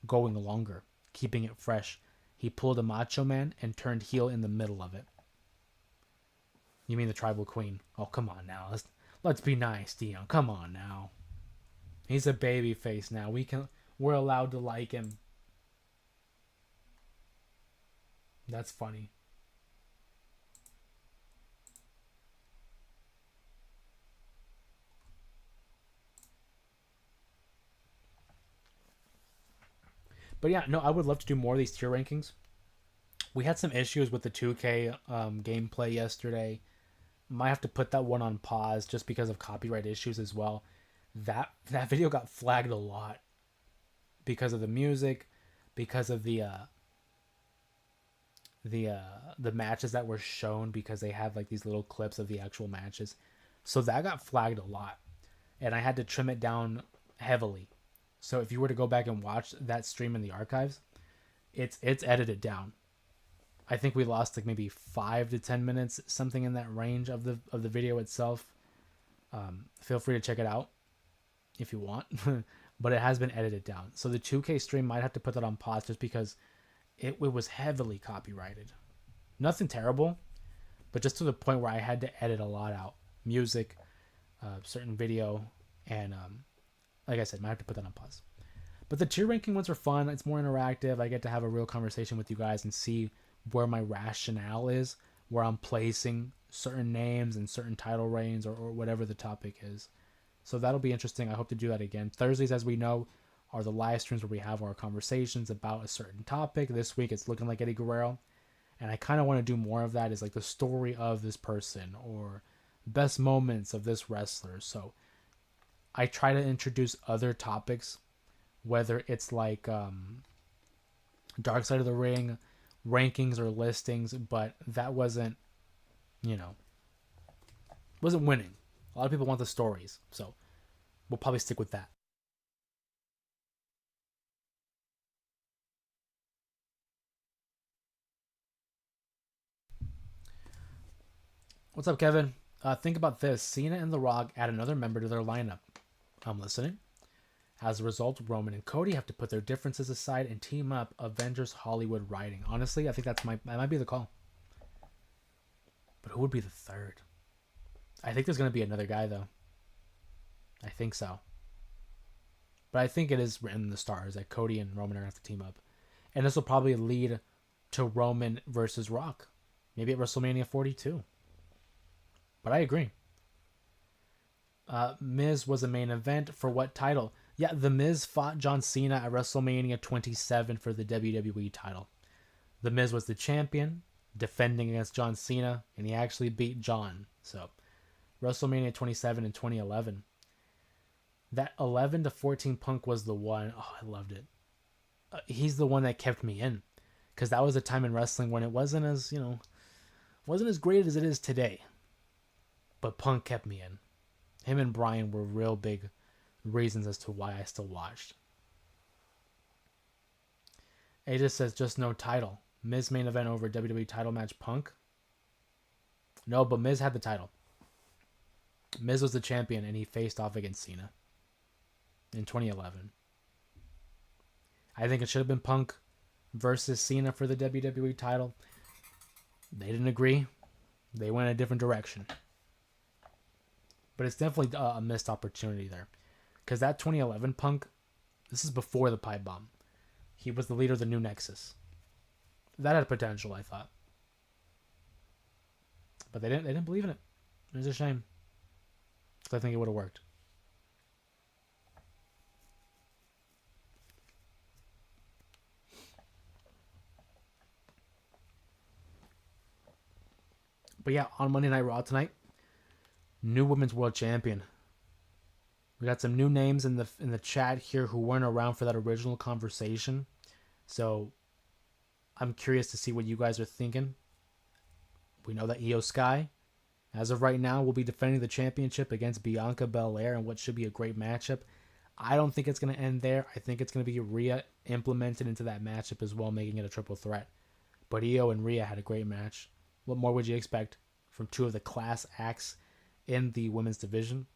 going longer, keeping it fresh. He pulled a Macho Man and turned heel in the middle of it. You mean the Tribal Queen? Oh, come on now. Let's be nice, Dion. Come on now. He's a baby face now. We're allowed to like him. That's funny. But yeah, no, I would love to do more of these tier rankings. We had some issues with the 2K gameplay yesterday. Might have to put that one on pause just because of copyright issues as well. That video got flagged a lot because of the music, because of the matches that were shown, because they had like these little clips of the actual matches. So that got flagged a lot, and I had to trim it down heavily. So if you were to go back and watch that stream in the archives, it's edited down. I think we lost like maybe 5 to 10 minutes, something in that range of the video itself. Feel free to check it out if you want, but it has been edited down. So the 2K stream might have to put that on pause just because it was heavily copyrighted. Nothing terrible, but just to the point where I had to edit a lot out. Music, certain video, and like I said, might have to put that on pause. But the tier ranking ones are fun. It's more interactive. I get to have a real conversation with you guys and see where my rationale is where I'm placing certain names and certain title reigns or whatever the topic is. So that'll be interesting. I hope to do that again. Thursdays, as we know, are the live streams where we have our conversations about a certain topic. This week it's looking like Eddie Guerrero. And I kind of want to do more of that, is like the story of this person or best moments of this wrestler. So I try to introduce other topics, whether it's like Dark Side of the Ring, rankings or listings, but that wasn't, you know, wasn't winning. A lot of people want the stories, so we'll probably stick with that. What's up, Kevin? Think about this. Cena and The Rock add another member to their lineup. I'm listening. As a result, Roman and Cody have to put their differences aside and team up. Avengers Hollywood writing. Honestly, I think that might be the call. But who would be the third? I think there's going to be another guy, though. I think so. But I think it is written in the stars that Cody and Roman are going to have to team up. And this will probably lead to Roman versus Rock. Maybe at WrestleMania 42. But I agree. Miz was a main event for what title? Yeah, The Miz fought John Cena at WrestleMania 27 for the WWE title. The Miz was the champion, defending against John Cena, and he actually beat John. So, WrestleMania 27 in 2011. That 11 to 14 Punk was the one. Oh, I loved it. He's the one that kept me in, because that was a time in wrestling when it wasn't as, wasn't as great as it is today. But Punk kept me in. Him and Bryan were real big reasons as to why I still watched. It just says just no title. Miz main event over WWE title match Punk. No, but Miz had the title. Miz was the champion and he faced off against Cena in 2011. I think it should have been Punk versus Cena for the WWE title. They didn't agree. They went a different direction. But it's definitely a missed opportunity there. Because that 2011 Punk, this is before the pipe bomb. He was the leader of the New Nexus. That had potential, I thought. But they didn't believe in it. It was a shame. Because I think it would have worked. But yeah, on Monday Night Raw tonight, new Women's World Champion. We got some new names in the chat here who weren't around for that original conversation. So I'm curious to see what you guys are thinking. We know that Io Sky, as of right now, will be defending the championship against Bianca Belair in what should be a great matchup. I don't think it's going to end there. I think it's going to be Rhea implemented into that matchup as well, making it a triple threat. But Io and Rhea had a great match. What more would you expect from two of the class acts in the women's division,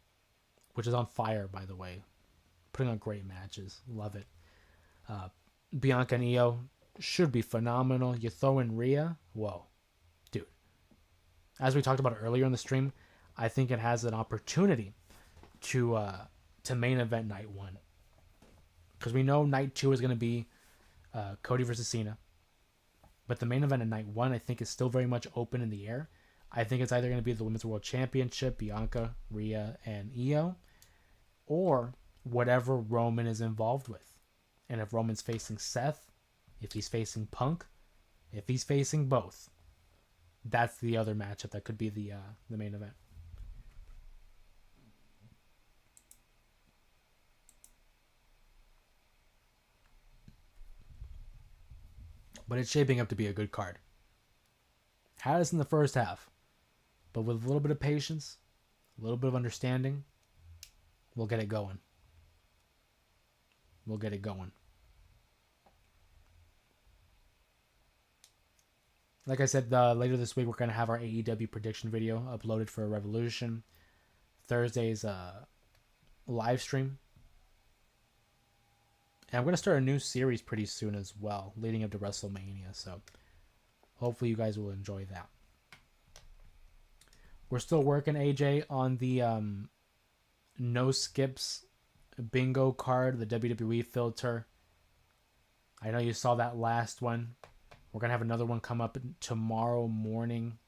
which is on fire, by the way. Putting on great matches. Love it. Bianca and Io should be phenomenal. You throw in Rhea. Whoa. Dude. As we talked about earlier in the stream, I think it has an opportunity to main event night 1. Because we know night 2 is going to be Cody versus Cena. But the main event in night 1, I think, is still very much open in the air. I think it's either going to be the Women's World Championship, Bianca, Rhea, and Io, or whatever Roman is involved with. And if Roman's facing Seth, if he's facing Punk, if he's facing both, that's the other matchup that could be the main event. But it's shaping up to be a good card. Had us in the first half. But with a little bit of patience, a little bit of understanding, we'll get it going. We'll get it going. Like I said, later this week, we're going to have our AEW prediction video uploaded for Revolution. Thursday's live stream. And I'm going to start a new series pretty soon as well, leading up to WrestleMania. So hopefully you guys will enjoy that. We're still working, AJ, on the no skips bingo card, the WWE filter. I know you saw that last one. We're going to have another one come up tomorrow morning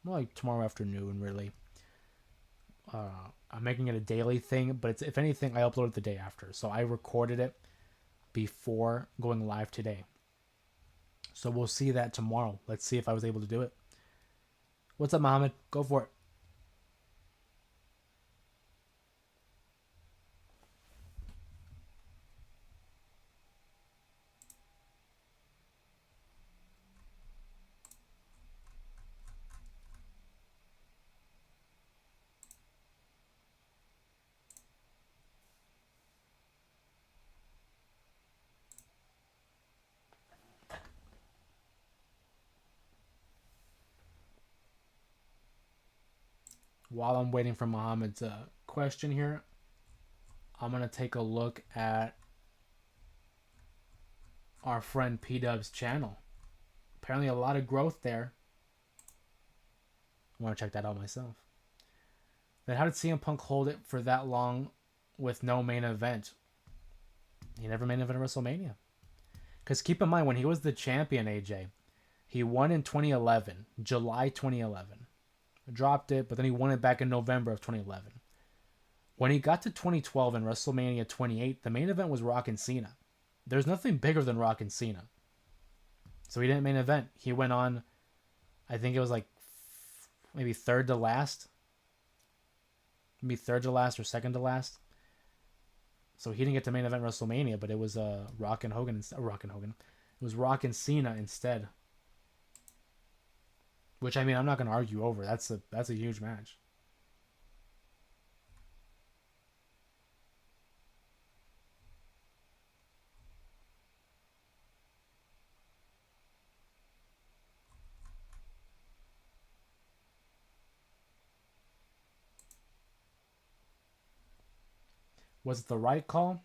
like tomorrow afternoon, really. I'm making it a daily thing, but it's, if anything, I upload it the day after. So I recorded it before going live today. So we'll see that tomorrow. Let's see if I was able to do it. What's up, Mohammed? Go for it. While I'm waiting for Mohammed's question here, I'm going to take a look at our friend P Dub's channel. Apparently, a lot of growth there. I want to check that out myself. Then, how did CM Punk hold it for that long with no main event? He never main evented WrestleMania. Because keep in mind, when he was the champion, AJ, he won in 2011, July 2011. Dropped it, but then he won it back in November of 2011. When he got to 2012 in WrestleMania 28, the main event was Rock and Cena. There's nothing bigger than Rock and Cena. So he didn't main event. He went on, I think it was like maybe third to last. Maybe third to last or second to last. So he didn't get to main event WrestleMania, but it was Rock and Hogan. It was Rock and Cena instead. Which, I mean, I'm not going to argue over. That's a huge match. Was it the right call?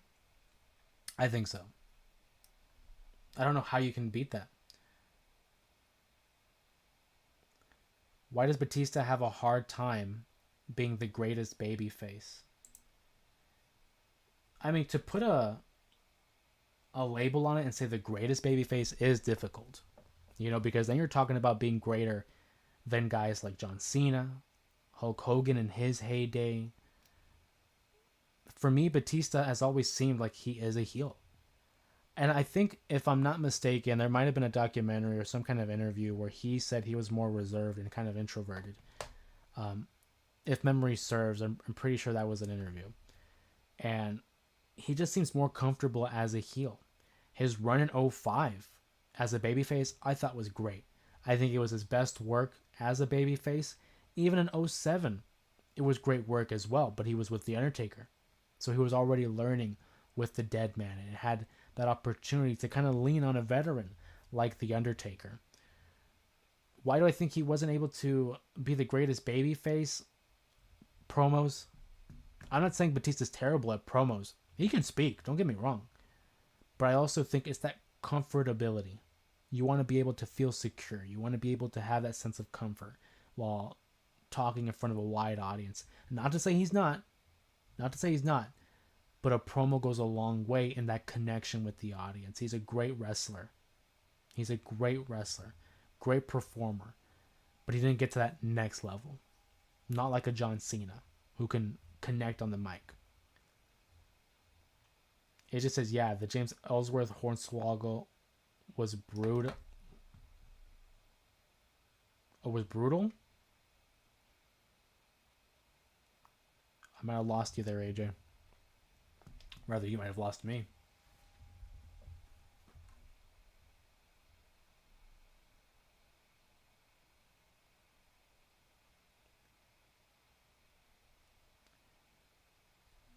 I think so. I don't know how you can beat that. Why does Batista have a hard time being the greatest babyface? I mean, to put a label on it and say the greatest babyface is difficult. You know, because then you're talking about being greater than guys like John Cena, Hulk Hogan in his heyday. For me, Batista has always seemed like he is a heel. And I think, if I'm not mistaken, there might have been a documentary or some kind of interview where he said he was more reserved and kind of introverted. If memory serves, I'm pretty sure that was an interview. And he just seems more comfortable as a heel. His run in 05 as a babyface, I thought was great. I think it was his best work as a babyface. Even in 07, it was great work as well, but he was with The Undertaker. So he was already learning with the Dead Man and had that opportunity to kind of lean on a veteran like The Undertaker. Why do I think he wasn't able to be the greatest babyface? Promos. I'm not saying Batista's terrible at promos. He can speak, don't get me wrong. But I also think it's that comfortability. You want to be able to feel secure. You want to be able to have that sense of comfort while talking in front of a wide audience. Not to say he's not. Not to say he's not. But a promo goes a long way in that connection with the audience. He's a great wrestler. He's a great wrestler. Great performer. But he didn't get to that next level. Not like a John Cena, who can connect on the mic. It just says, yeah, the James Ellsworth Hornswoggle was brutal. Oh, was brutal? I might have lost you there, AJ. Rather, you might have lost me.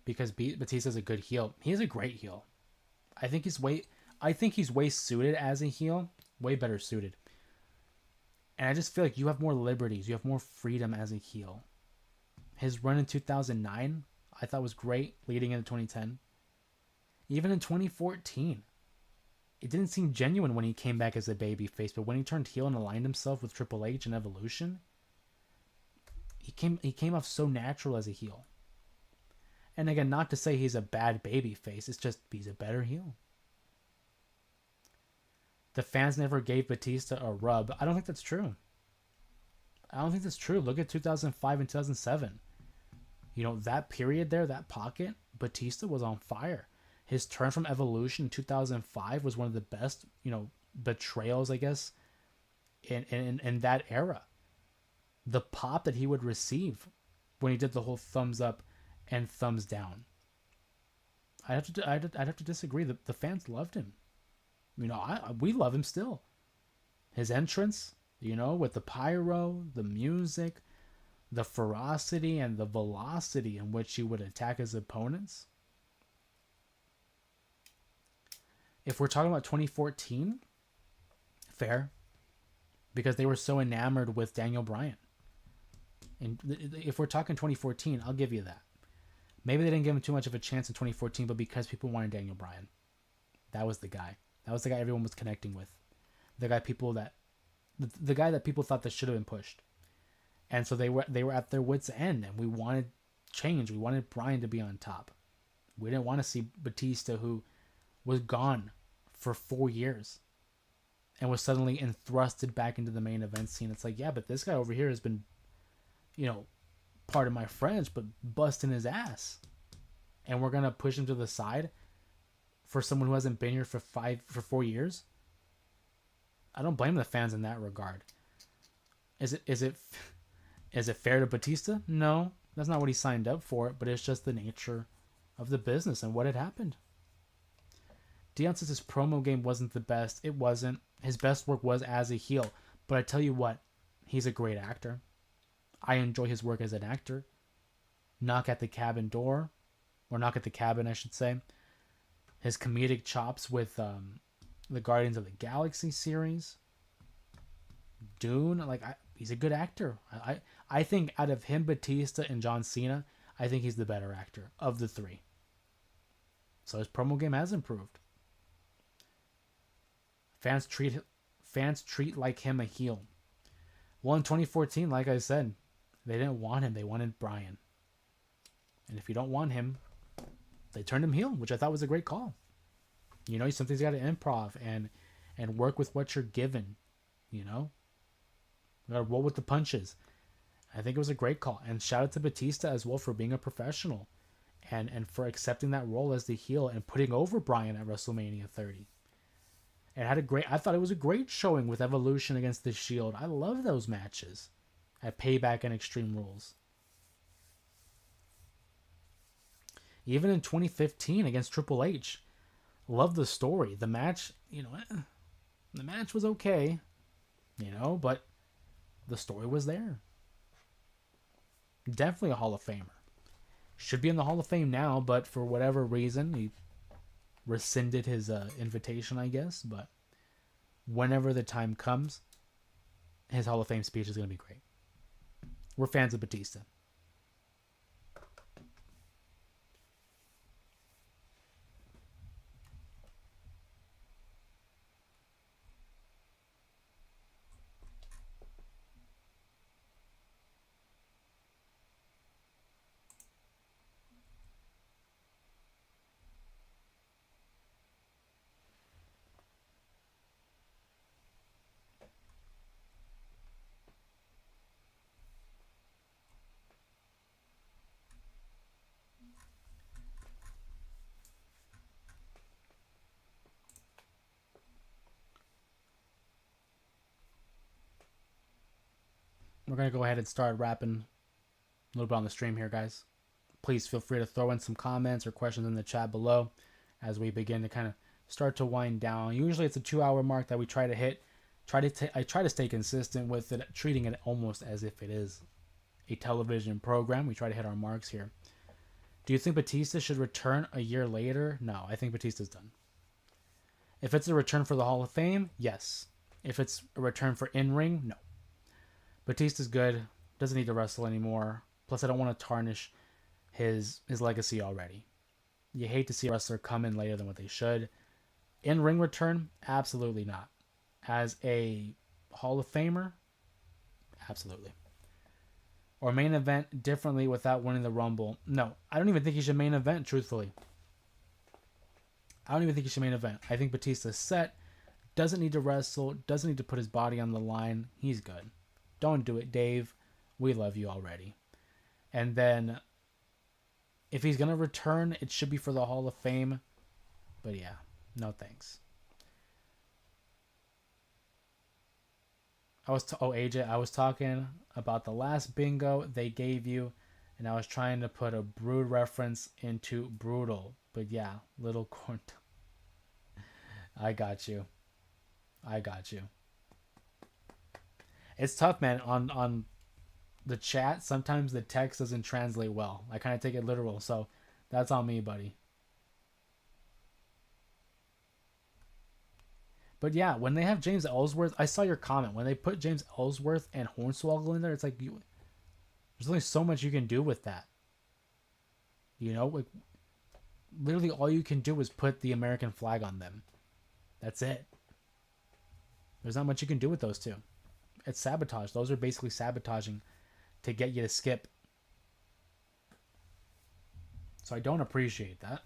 Because Batista's a good heel. He is a great heel. I think he's way suited as a heel. Way better suited. And I just feel like you have more liberties. You have more freedom as a heel. His run in 2009, I thought was great, leading into 2010. Even in 2014, it didn't seem genuine when he came back as a babyface, but when he turned heel and aligned himself with Triple H and Evolution, he came off so natural as a heel. And again, not to say he's a bad babyface, it's just he's a better heel. The fans never gave Batista a rub. I don't think that's true. I don't think that's true. Look at 2005 and 2007. You know, that period there, that pocket, Batista was on fire. His turn from Evolution in 2005 was one of the best, you know, betrayals, I guess, in that era. The pop that he would receive when he did the whole thumbs up and thumbs down. I'd have to disagree. The fans loved him. You know, we love him still. His entrance, you know, with the pyro, the music, the ferocity and the velocity in which he would attack his opponents. If we're talking about 2014, fair, because they were so enamored with Daniel Bryan. And if we're talking 2014, I'll give you that. Maybe they didn't give him too much of a chance in 2014, but because people wanted Daniel Bryan, that was the guy. That was the guy everyone was connecting with. The guy the guy that people thought that should have been pushed. And so they were at their wits' end, and we wanted change. We wanted Bryan to be on top. We didn't want to see Batista, who was gone for 4 years and was suddenly thrusted back into the main event scene. It's like, yeah, but this guy over here has been, you know, pardon my French, but busting his ass. And we're going to push him to the side for someone who hasn't been here for 4 years? I don't blame the fans in that regard. Is it fair to Batista? No, that's not what he signed up for, but it's just the nature of the business and what had happened. Dion says his promo game wasn't the best. It wasn't. His best work was as a heel. But I tell you what, he's a great actor. I enjoy his work as an actor. Knock at the Cabin, I should say. His comedic chops with the Guardians of the Galaxy series. Dune, he's a good actor. I think out of him, Batista, and John Cena, I think he's the better actor of the three. So his promo game has improved. Fans treat like him a heel. Well, in 2014, like I said, they didn't want him. They wanted Bryan. And if you don't want him, they turned him heel, which I thought was a great call. You know, something's got to improv and work with what you're given. You know, you got to roll with the punches. I think it was a great call. And shout out to Batista as well for being a professional and for accepting that role as the heel and putting over Bryan at WrestleMania 30. I thought it was a great showing with Evolution against the Shield. I love those matches at Payback and Extreme Rules. Even in 2015 against Triple H, love the story. The match, the match was okay, but the story was there. Definitely a Hall of Famer. Should be in the Hall of Fame now, but for whatever reason, he rescinded his invitation, I guess. But whenever the time comes, his Hall of Fame speech is going to be great. We're fans of Batista. We're going to go ahead and start wrapping a little bit on the stream here, guys. Please feel free to throw in some comments or questions in the chat below as we begin to kind of start to wind down. Usually it's a 2-hour mark that we try to hit. I try to stay consistent with it, treating it almost as if it is a television program. We try to hit our marks here. Do you think Batista should return a year later? No, I think Batista's done. If it's a return for the Hall of Fame, yes. If it's a return for in-ring, no. Batista's good. Doesn't need to wrestle anymore. Plus, I don't want to tarnish his legacy already. You hate to see a wrestler come in later than what they should. In-ring return? Absolutely not. As a Hall of Famer? Absolutely. Or main event differently without winning the Rumble? No. I don't even think he should main event, truthfully. I don't even think he should main event. I think Batista's set. Doesn't need to wrestle. Doesn't need to put his body on the line. He's good. Don't do it, Dave. We love you already. And then if he's going to return, it should be for the Hall of Fame. But yeah, no thanks. AJ, I was talking about the last bingo they gave you, and I was trying to put a Brood reference into Brutal. But yeah, little corn. I got you. I got you. It's tough, man. On the chat, sometimes the text doesn't translate well. I kind of take it literal, so that's on me, buddy. But yeah, when they have James Ellsworth, I saw your comment. When they put James Ellsworth and Hornswoggle in there, it's like there's only so much you can do with that. You know, like literally all you can do is put the American flag on them. That's it. There's not much you can do with those two. It's sabotage. Those are basically sabotaging to get you to skip. So I don't appreciate that.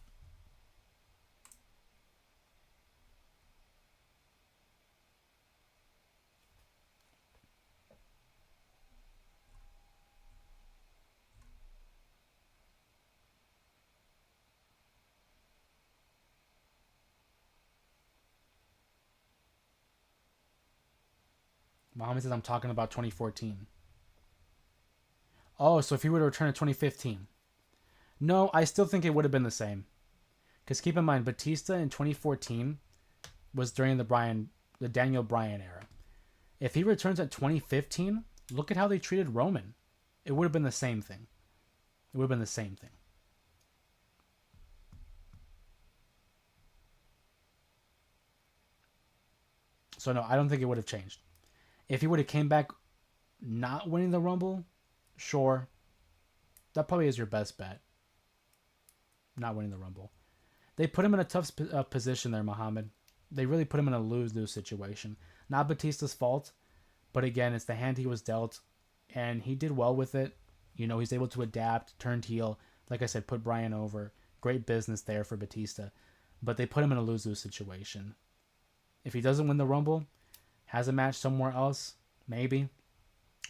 Muhammad says I'm talking about 2014. Oh, so if he would have returned in 2015. No, I still think it would have been the same. Because keep in mind, Batista in 2014 was during the Daniel Bryan era. If he returns at 2015, look at how they treated Roman. It would have been the same thing. It would have been the same thing. So no, I don't think it would have changed. If he would have came back not winning the Rumble, sure. That probably is your best bet. Not winning the Rumble. They put him in a tough position there, Muhammad. They really put him in a lose-lose situation. Not Batista's fault, but again, it's the hand he was dealt, and he did well with it. You know, he's able to adapt, turned heel. Like I said, put Bryan over. Great business there for Batista. But they put him in a lose-lose situation. If he doesn't win the Rumble, has a match somewhere else, maybe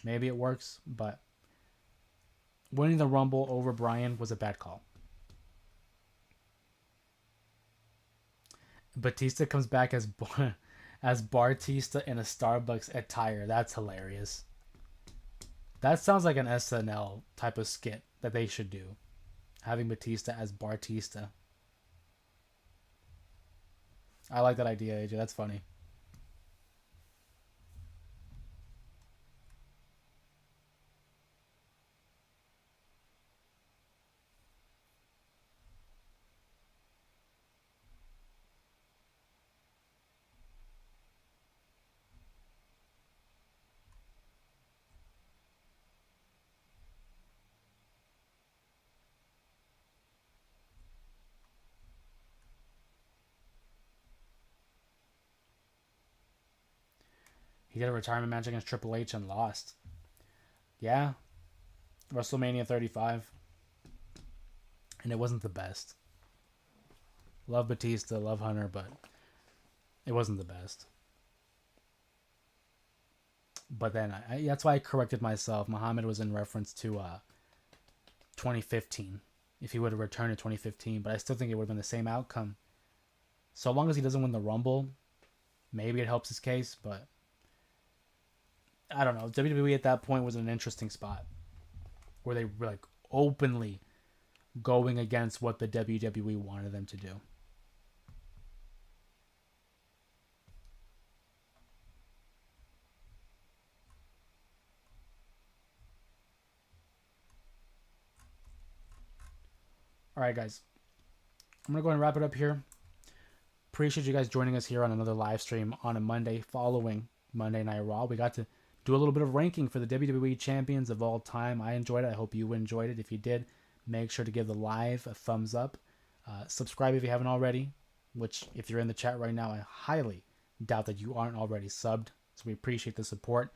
it works, but winning the Rumble over Bryan was a bad call. Batista comes back as Bartista in a Starbucks attire. That's hilarious. That sounds like an SNL type of skit that they should do. Having Batista as Bartista. I like that idea, AJ. That's funny. He did a retirement match against Triple H and lost. Yeah. WrestleMania 35. And it wasn't the best. Love Batista, love Hunter, but it wasn't the best. But then that's why I corrected myself. Muhammad was in reference to 2015. If he would have returned in 2015, but I still think it would have been the same outcome. So long as he doesn't win the Rumble, maybe it helps his case, but I don't know. WWE at that point was in an interesting spot where they were like openly going against what the WWE wanted them to do. All right, guys. I'm going to go ahead and wrap it up here. Appreciate you guys joining us here on another live stream on a Monday following Monday Night Raw. We got to do a little bit of ranking for the WWE champions of all time. I enjoyed it. I hope you enjoyed it. If you did, make sure to give the live a thumbs up. Subscribe if you haven't already, which if you're in the chat right now, I highly doubt that you aren't already subbed. So we appreciate the support.